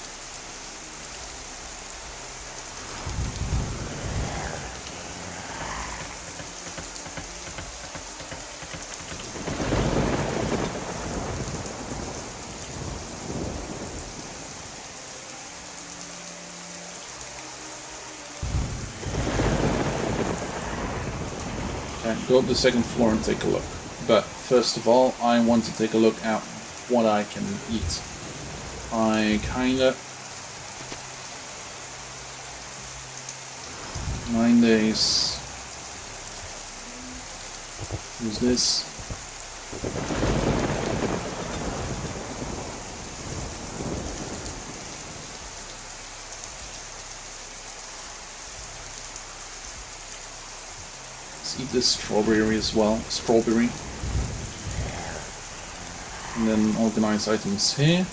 Okay, go up the second floor and take a look. But first of all, I want to take a look at what I can eat. I kinda... 9 days. Use this. Let's eat this strawberry as well. Strawberry. And then organize items here.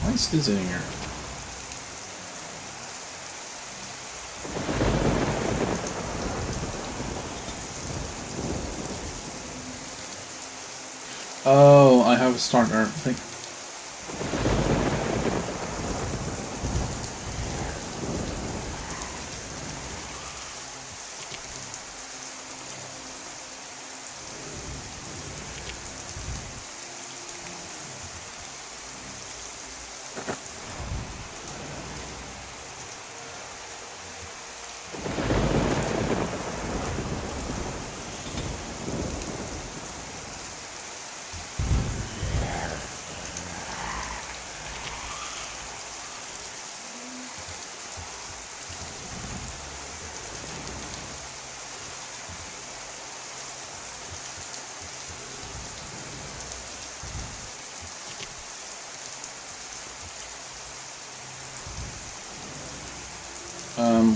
Why is this in here? Oh, I have a starter thing.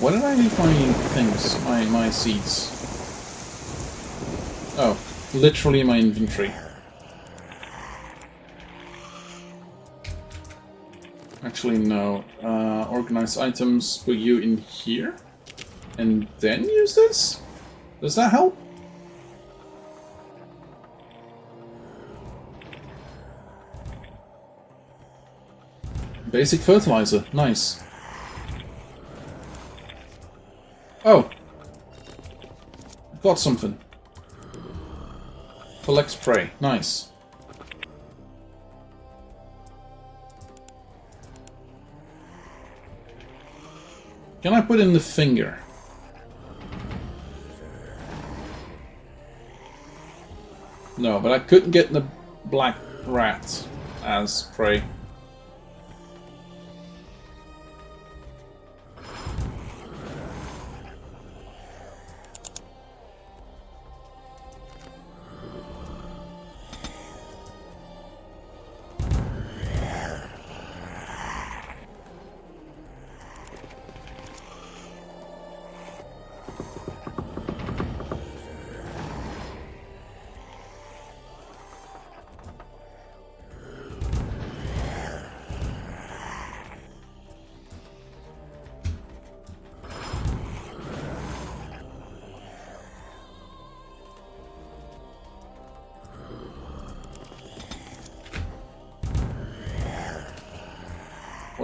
Where did I leave my things? My seeds? Oh, literally my inventory. Actually, no. Organize items, put you in here? And then use this? Does that help? Basic fertilizer, nice. Oh! Got something. Collects prey, nice. Can I put in the finger? No, but I couldn't get the black rat as prey.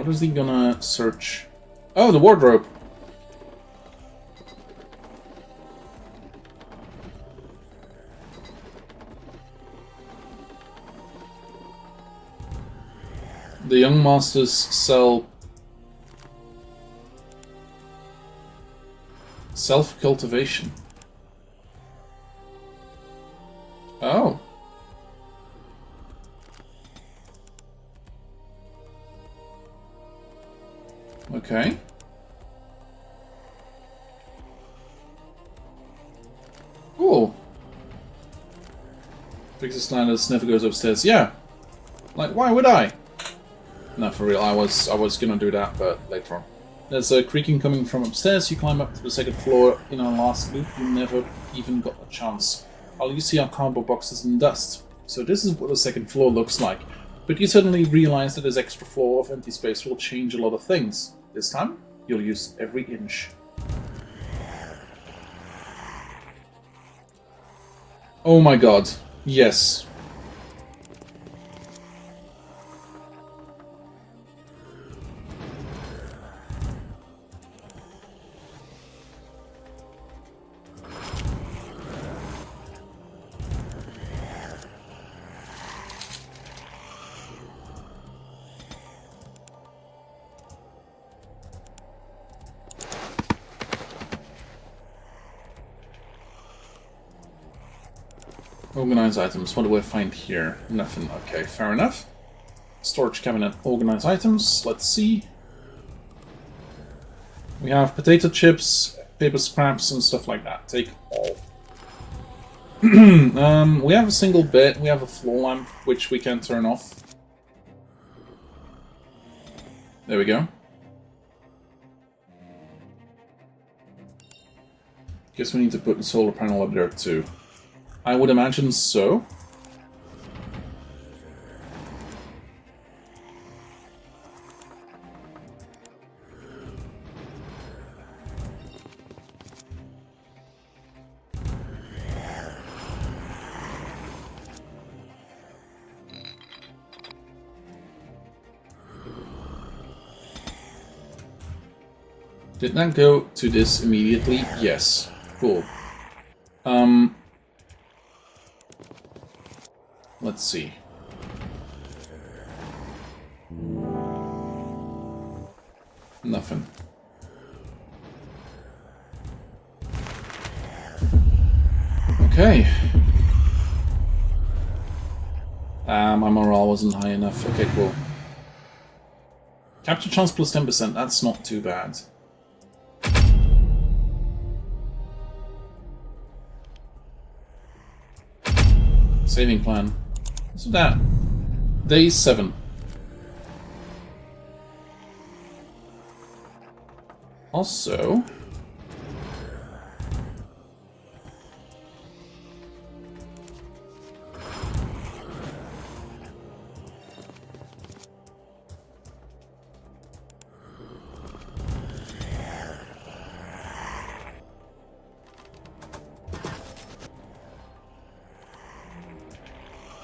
What is he gonna search? Oh, the wardrobe! The young masters sell self-cultivation. Oh. Okay. Cool. Fixes Landers never goes upstairs. Yeah. Like, why would I? No, for real, I was gonna do that, but later on. There's a creaking coming from upstairs. You climb up to the second floor. In our last loop, you never even got a chance. All you see are cardboard boxes and dust. So this is what the second floor looks like. But you suddenly realize that this extra floor of empty space will change a lot of things. This time, you'll use every inch. Oh my god. Yes. Organize items. What do I find here? Nothing. Okay, fair enough. Storage cabinet. Organize items. Let's see. We have potato chips, paper scraps, and stuff like that. Take all. We have a single bed. We have a floor lamp, which we can turn off. There we go. Guess we need to put the solar panel up there too. I would imagine so. Did that go to this immediately? Yes. Cool. Let's see. Nothing. Okay. My morale wasn't high enough. Okay, cool. Capture chance plus 10%, that's not too bad. Saving plan. What's that? Day 7. Also...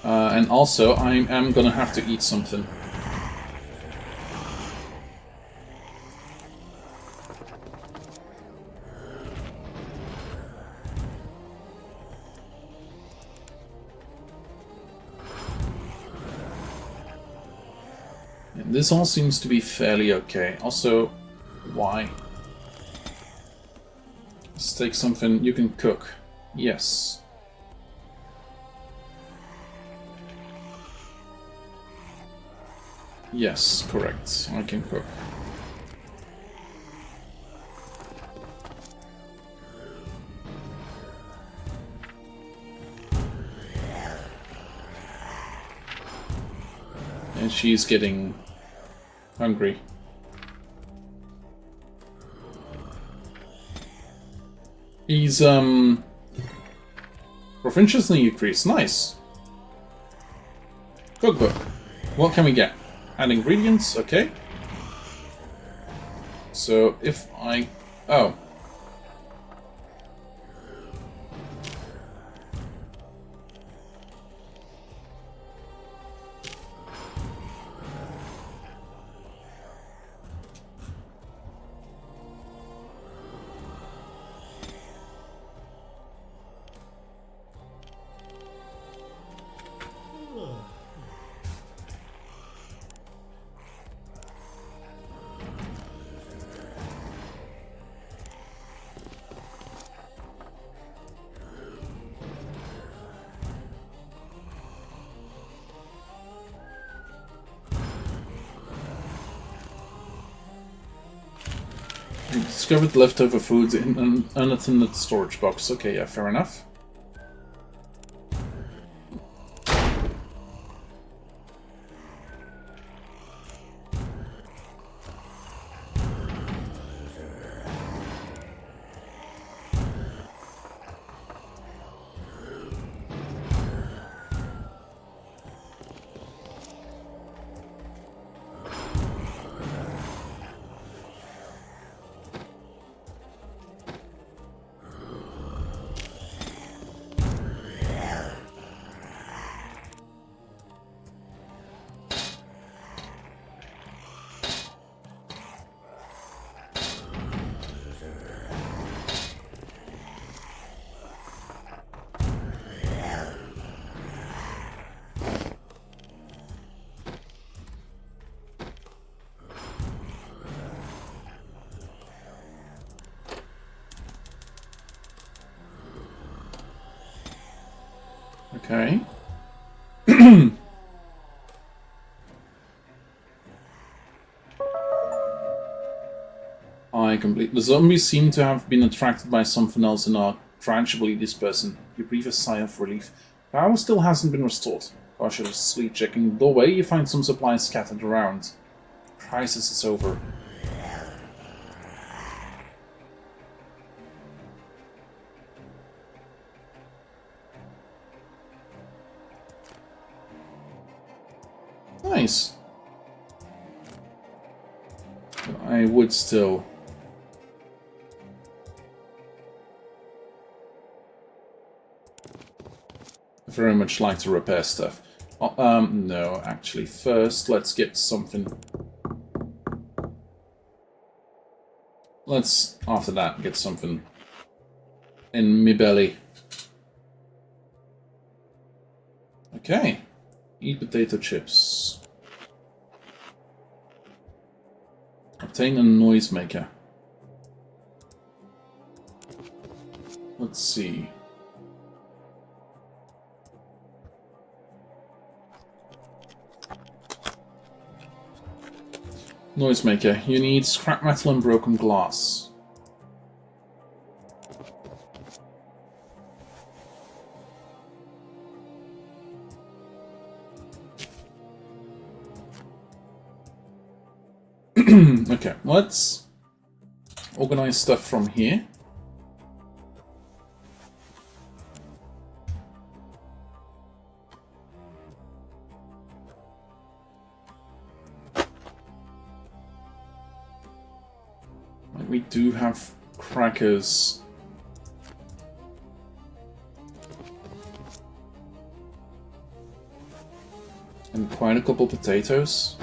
and also, I am gonna have to eat something. And this all seems to be fairly okay. Also, why? Let's take something you can cook. Yes. Yes, correct. I can cook. And she's getting hungry. He's, proficiency increase. Nice. Cookbook. What can we get? Add ingredients, okay. So if I... oh. Discovered leftover food in an unattended storage box. Okay, yeah, fair enough. Okay. I complete. The zombies seem to have been attracted by something else and are tragically dispersing. You breathe a sigh of relief. Power still hasn't been restored. Cautiously checking the doorway, you find some supplies scattered around. Crisis is over. Nice. But I would still very much like to repair stuff. No, actually, first let's get something. Let's, after that, get something in me belly. Okay. Eat potato chips. Obtain a noisemaker. Let's see. Noisemaker. You need scrap metal and broken glass. Okay, let's organize stuff from here. We do have crackers. And quite a couple potatoes.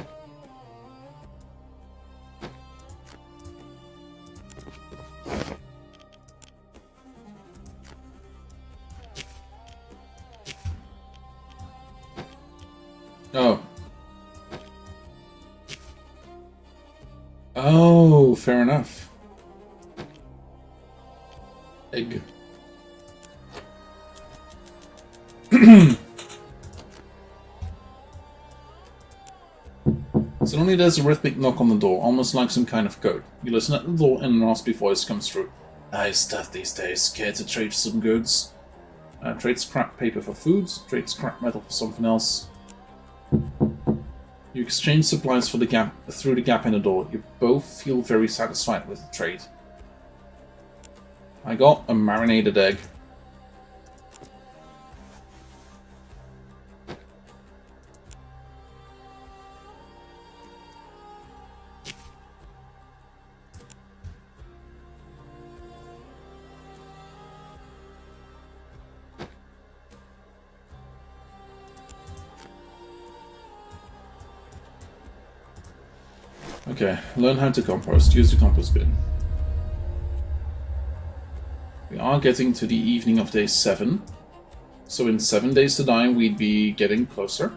Oh. Oh, fair enough. Egg. Suddenly there's a rhythmic knock on the door, almost like some kind of code. You listen at the door and a raspy voice comes through. Nice stuff these days. Care to trade some goods? Trade scrap paper for food, trade scrap metal for something else. You exchange supplies for the gap through the gap in the door. You both feel very satisfied with the trade. I got a marinated egg. Okay, learn how to compost. Use the compost bin. We are getting to the evening of day 7. So in 7 days to die, we'd be getting closer.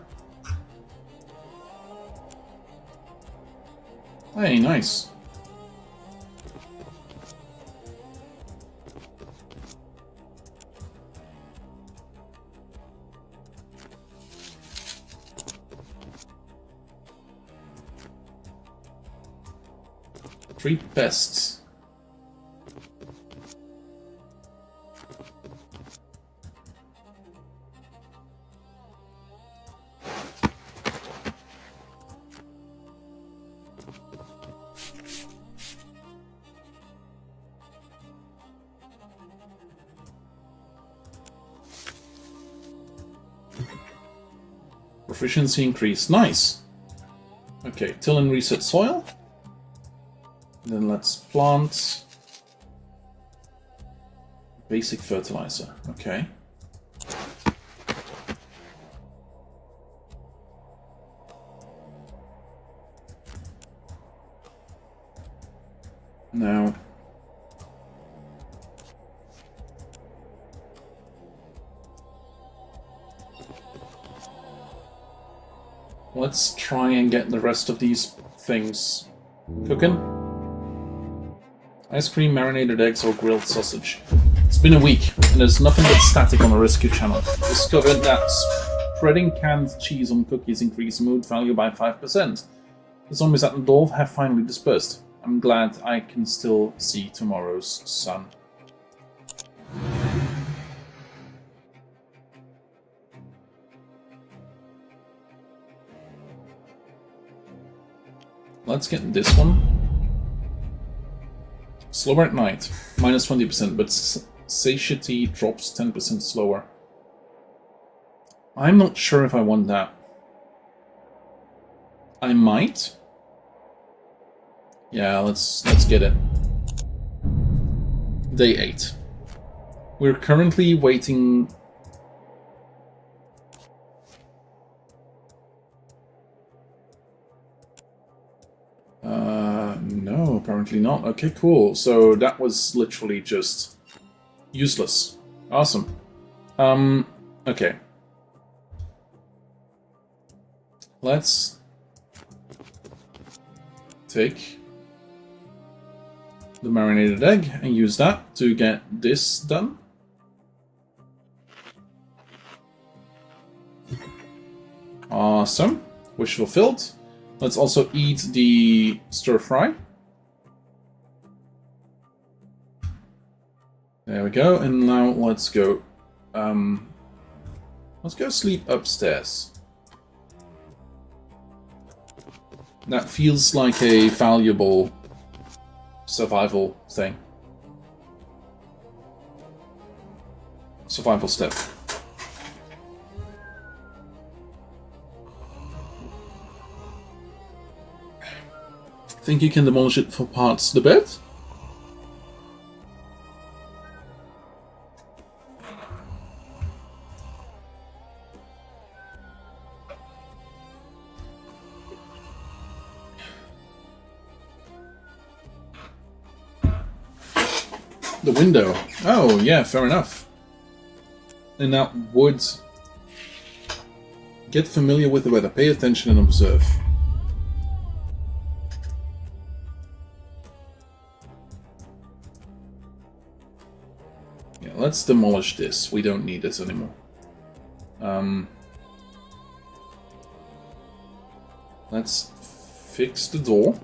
Hey, nice. Three pests. Proficiency increase. Nice! Okay, till and reset soil. Then let's plant basic fertilizer. Okay. Now, let's try and get the rest of these things cooking. Ice cream, marinated eggs, or grilled sausage. It's been a week, and there's nothing but static on the rescue channel. Discovered that spreading canned cheese on cookies increased mood value by 5%. The zombies at the door have finally dispersed. I'm glad I can still see tomorrow's sun. Let's get this one. Slower at night, minus 20%, but satiety drops 10% slower. I'm not sure if I want that. I might. Yeah, let's get it. Day 8. We're currently waiting. No, apparently not. Okay, cool. So that was literally just useless. Awesome. Okay. Let's take the marinated egg and use that to get this done. Awesome. Wish fulfilled. Let's also eat the stir fry. There we go. And now let's go. Let's go sleep upstairs. That feels like a valuable survival thing. Survival step. Think you can demolish it for parts the bed? The window. Oh, yeah, fair enough. And that would... Get familiar with the weather. Pay attention and observe. Yeah, let's demolish this. We don't need this anymore. Let's fix the door.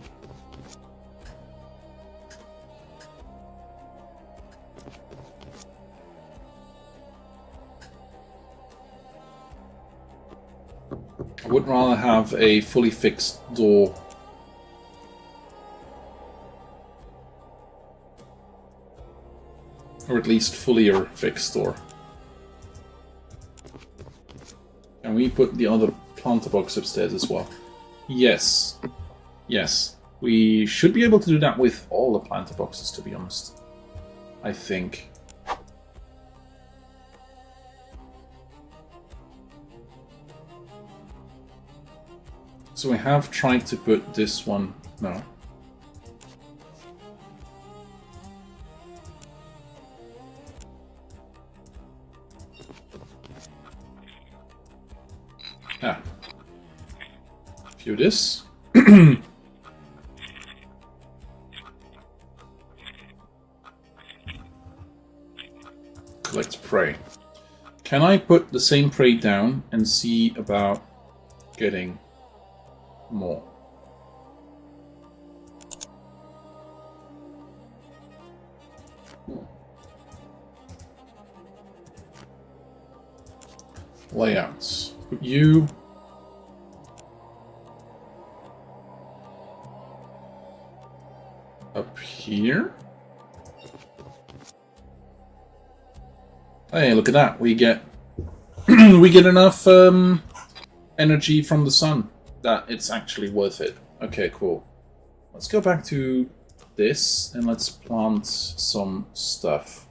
I would rather have a fully fixed door. Or at least fully fixed door. Can we put the other planter box upstairs as well? Yes. Yes. We should be able to do that with all the planter boxes, to be honest. I think. So we have tried to put this one... No. Ah. View this. Collect prey. Can I put the same prey down and see about getting more? Layouts. Put you. Up here. Hey, look at that. We get we get enough energy from the sun that it's actually worth it. Okay, cool. Let's go back to this and let's plant some stuff.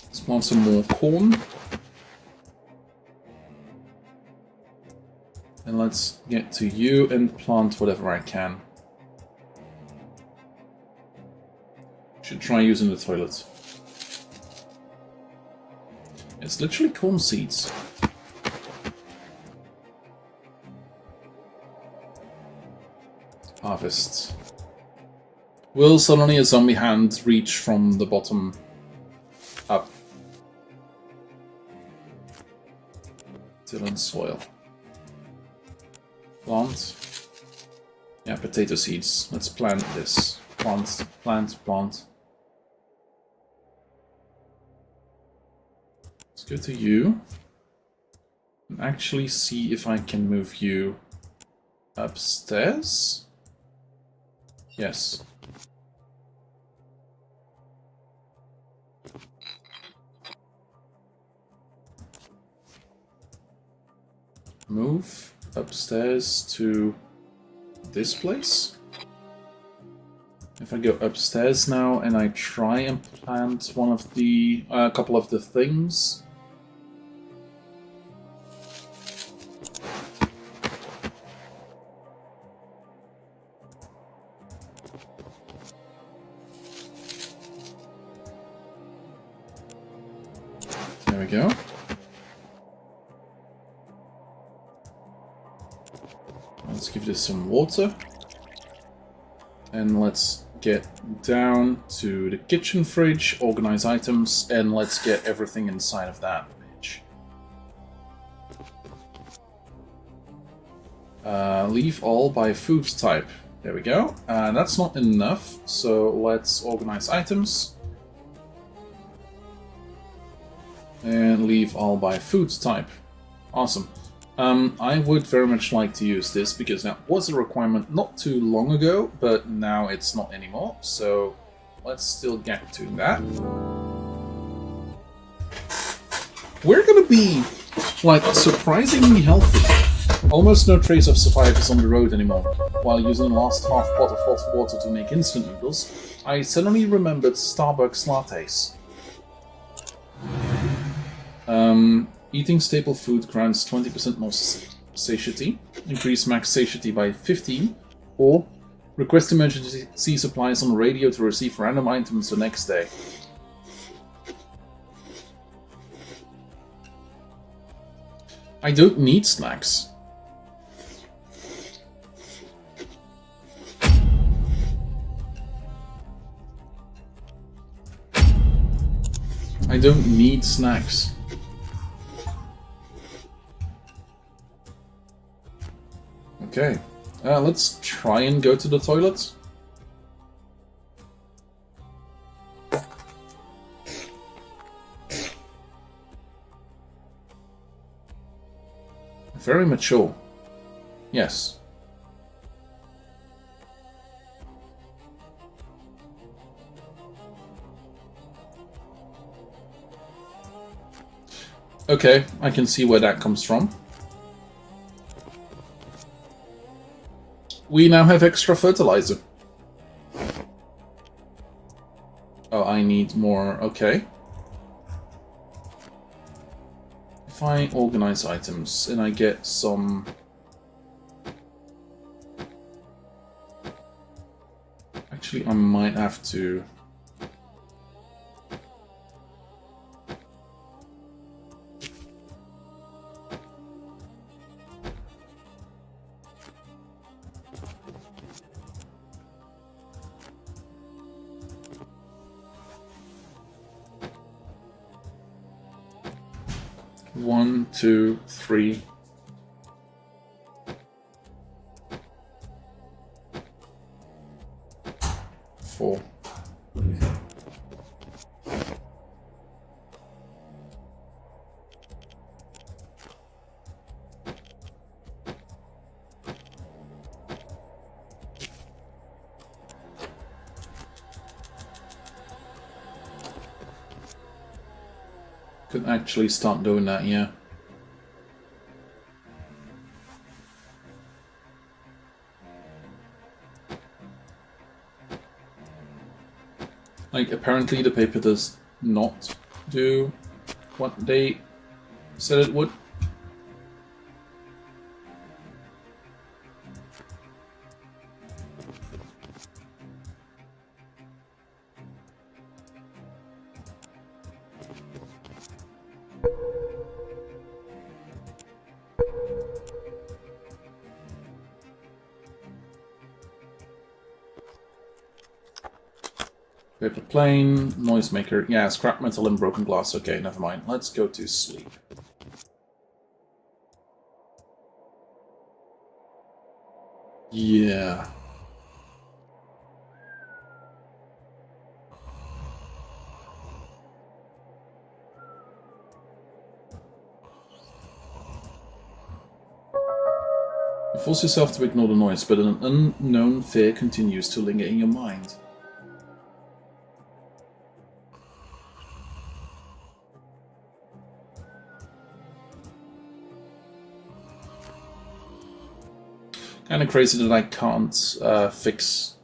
Let's plant some more corn. And let's get to you and plant whatever I can. Should try using the toilet. It's literally corn seeds. Harvest. Will suddenly a zombie hand reach from the bottom up? Till in soil. Plant. Yeah, potato seeds. Let's plant this. Plant, plant, plant. Let's go to you. And actually see if I can move you upstairs. Yes. Move upstairs to this place. If I go upstairs now and I try and plant one of the couple of the things. There we go. Let's give this some water. And let's get down to the kitchen fridge, organize items, and let's get everything inside of that bitch. Leave all by food type. There we go. That's not enough, so let's organize items. And leave all by food type. Awesome. I would very much like to use this because that was a requirement not too long ago, but now it's not anymore, so let's still get to that. We're gonna be, like, surprisingly healthy. Almost no trace of survivors on the road anymore. While using the last half pot of hot water to make instant noodles, I suddenly remembered Starbucks lattes. Eating staple food grants 20% more satiety, increase max satiety by 15, or request emergency supplies on radio to receive random items the next day. I don't need snacks. I don't need snacks. Okay, let's try and go to the toilet. Very mature. Yes. Okay, I can see where that comes from. We now have extra fertilizer. Oh, I need more. Okay. If I organize items and I get some... Actually, I might have to... One, two, three. 4. Could actually start doing that, yeah. Like, apparently the paper does not do what they said it would. Paper plane, noisemaker. Yeah, scrap metal and broken glass. Okay, never mind. Let's go to sleep. Yeah. You force yourself to ignore the noise, but an unknown fear continues to linger in your mind. Kind of crazy that I can't fix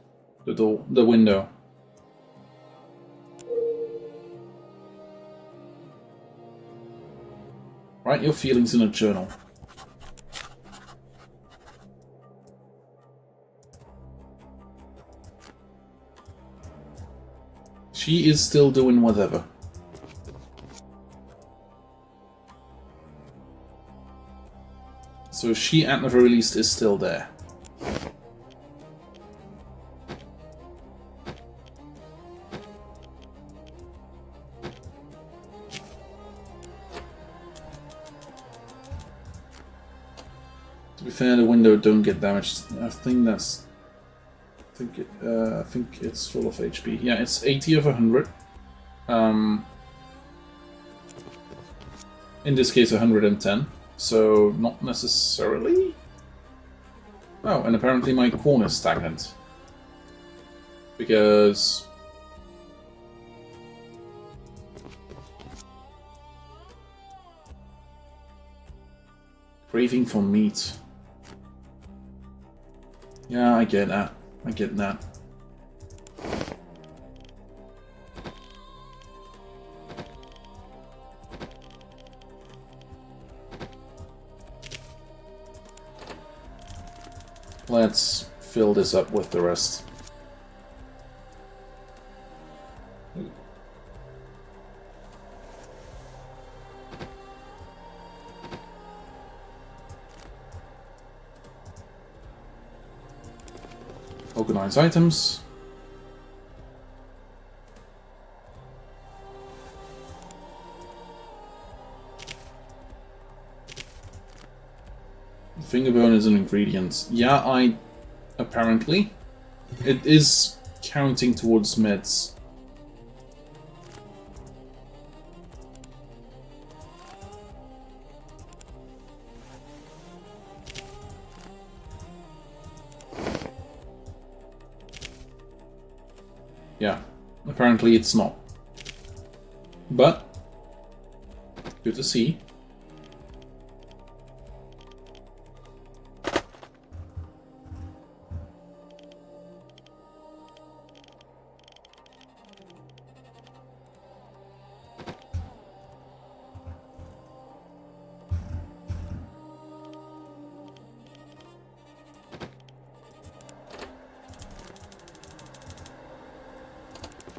the window. Write your feelings in a journal. She is still doing whatever. So she, at the very least, is still there. To be fair, the window don't get damaged. I think that's... I think it's full of HP. Yeah, it's 80 of 100. In this case, 110. So, not necessarily. Oh, and apparently my corn is stagnant. Because... craving for meat. Yeah, I get that. I get that. Let's fill this up with the rest. Organize items. Fingerbone is an ingredient. Yeah, apparently. It is counting towards meds. Yeah, apparently it's not. But, good to see.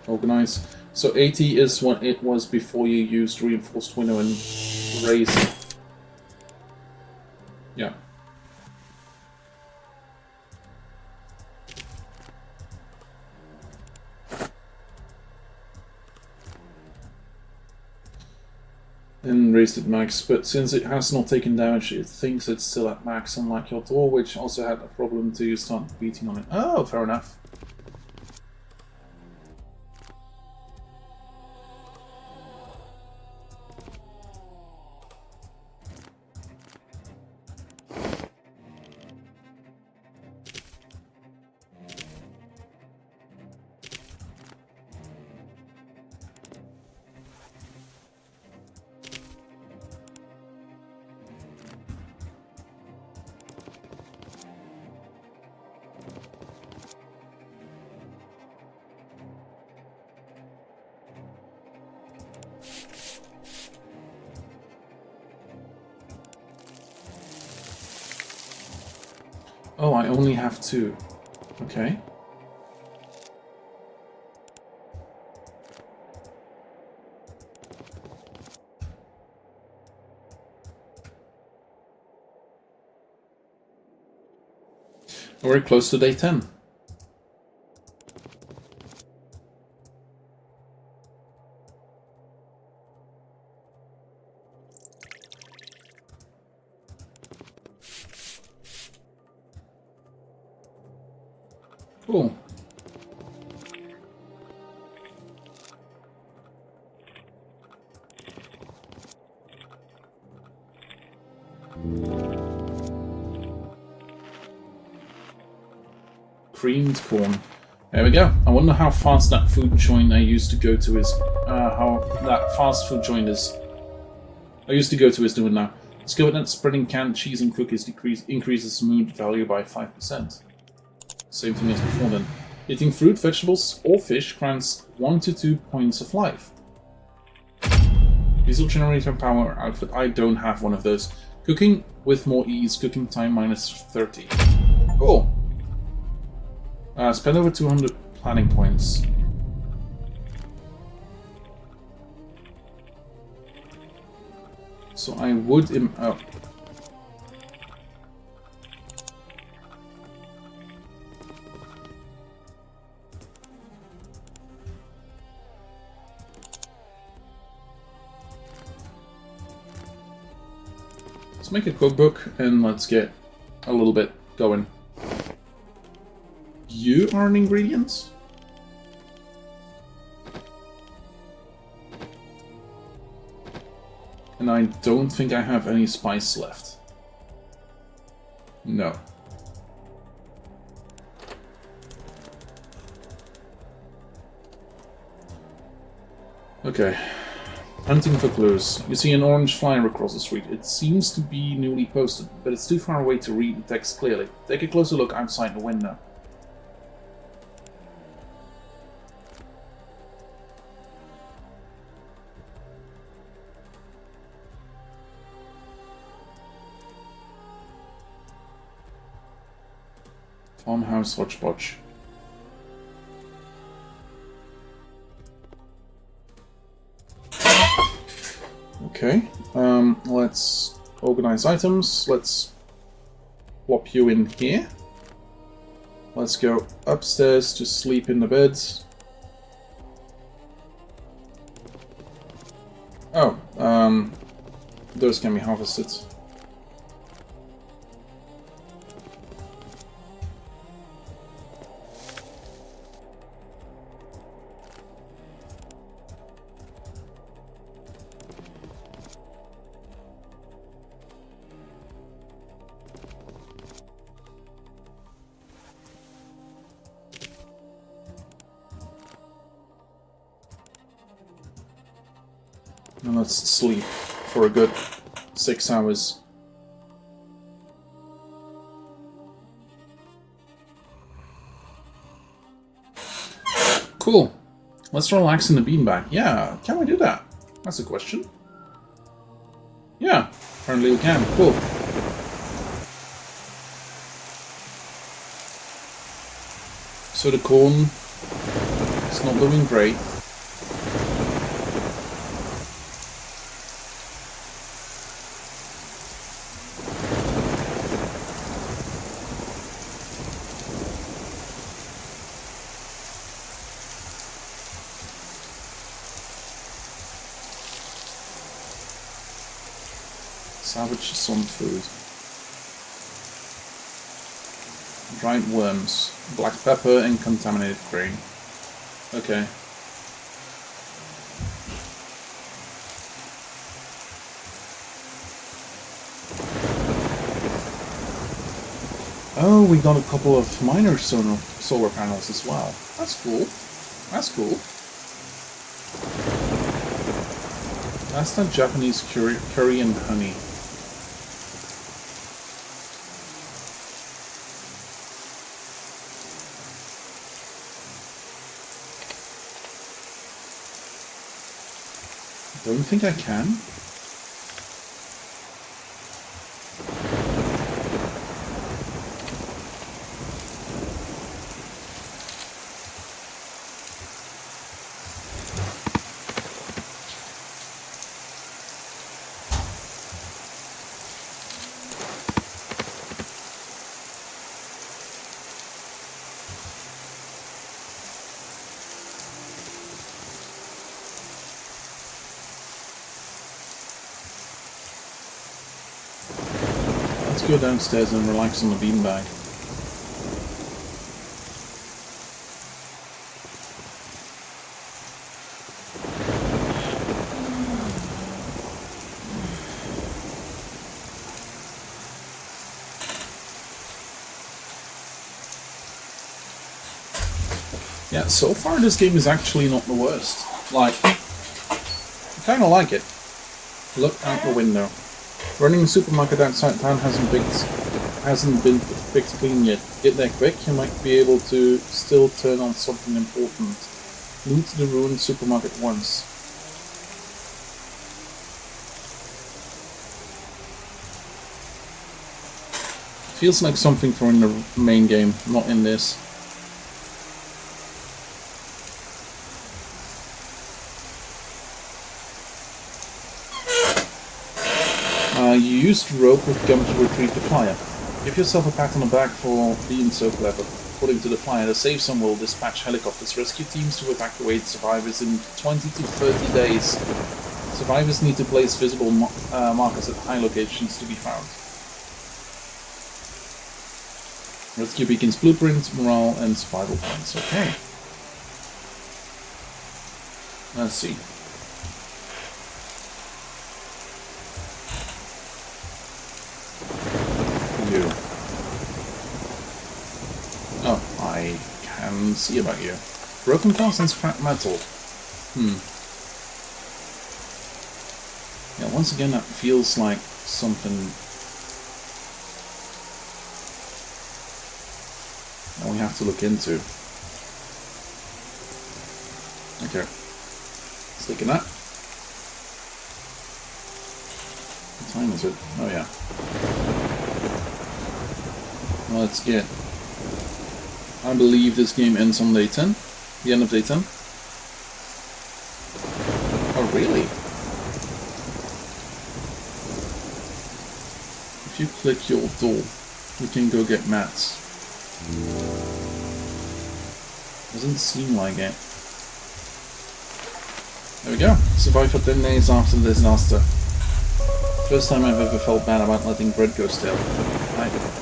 Organize. So 80 is what it was before you used reinforced window and raise. Yeah. And raised it max, but since it has not taken damage, it thinks it's still at max, unlike your door, which also had a problem until you start beating on it. Oh, fair enough. Oh, I only have 2. Okay. We're close to day 10. Cool. Creamed corn. There we go. I wonder how fast that food joint I used to go to is... how that fast food joint is... I used to go to is doing now. Discovered that spreading canned cheese and cookies increases mood value by 5%. Same thing as before then. Eating fruit, vegetables, or fish grants 1 to 2 points of life. Diesel generator power outfit. I don't have one of those. Cooking with more ease. Cooking time minus 30. Cool. Spend over 200 planning points. So I would... oh. Let's make a cookbook and let's get a little bit going. You are an ingredient? And I don't think I have any spice left. No. Okay. Hunting for clues. You see an orange flyer across the street. It seems to be newly posted, but it's too far away to read the text clearly. Take a closer look outside the window. Farmhouse hodgepodge. Okay, let's organize items. Let's plop you in here. Let's go upstairs to sleep in the beds. Oh, those can be harvested. And let's sleep for a good 6 hours. Cool. Let's relax in the beanbag. Yeah, can we do that? That's a question. Yeah, apparently we can. Cool. So the corn is not doing great. Salvage some food. Dried worms, black pepper, and contaminated grain. Okay. Oh, we got a couple of minor solar panels as well. That's cool. That's cool. That's that Japanese curry and honey. Don't think I can. just go downstairs and relax on the beanbag. Yeah, so far this game is actually not the worst. Like, I kind of like it. Look out the window. Running a supermarket outside town hasn't been picked clean yet. Get there quick, you might be able to still turn on something important. Loot the ruined supermarket once. Feels like something for in the main game, not in this. You used rope with gum to retrieve the flyer. Give yourself a pat on the back for being so clever. According to the flyer, the safe zone will dispatch helicopters, rescue teams to evacuate survivors in 20 to 30 days. Survivors need to place visible markers at high locations to be found. Rescue beacons, blueprints, morale, and survival points. Okay. Let's see. You. Oh, I can see about you. Broken glass and scrap metal. Yeah, once again that feels like something that we have to look into. Okay. Sticking that. What time is it? Oh yeah. Let's get... I believe this game ends on day 10. The end of day 10. Oh, really? If you click your door, you can go get mats. Doesn't seem like it. There we go. Survived for 10 days after the disaster. First time I've ever felt bad about letting bread go stale.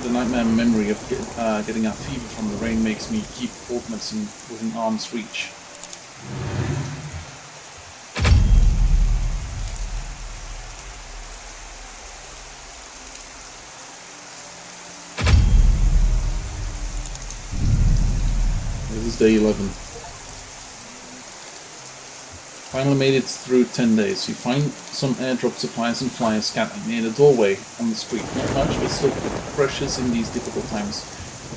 The nightmare memory of getting a fever from the rain makes me keep cold medicine within arm's reach. This is day 11. Finally made it through 10 days. You find some airdrop supplies and flyers scattered near the doorway on the street. Not much, but still precious in these difficult times.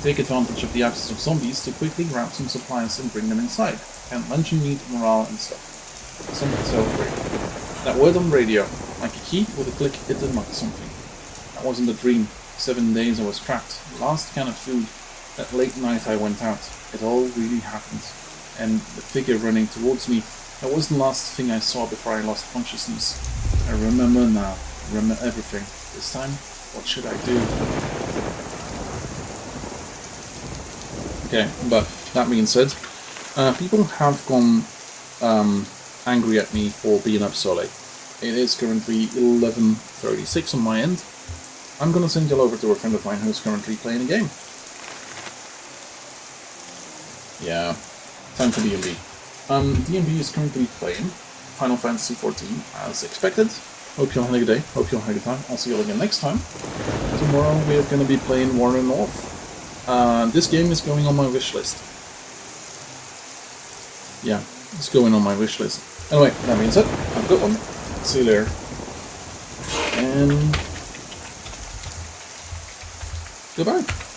Take advantage of the absence of zombies to quickly grab some supplies and bring them inside. And luncheon meat, morale, and stuff. Something so great. That word on radio, like a key, with a click, it unlocked something. That wasn't a dream. 7 days I was trapped. The last can of food. That late night I went out. It all really happened. And the figure running towards me, that was the last thing I saw before I lost consciousness. I remember now. I remember everything. This time, what should I do? Okay, but that being said, people have gone angry at me for being up so late. It is currently 11:36 on my end. I'm gonna send you over to a friend of mine who's currently playing a game. Yeah, time for D&B. D&B is currently playing Final Fantasy XIV as expected. Hope you all had a good day. Hope you all had a good time. I'll see you all again next time. Tomorrow we are going to be playing Warrior North. This game is going on my wish list. Yeah, it's going on my wish list. Anyway, that being said, have a good one. See you later. And goodbye.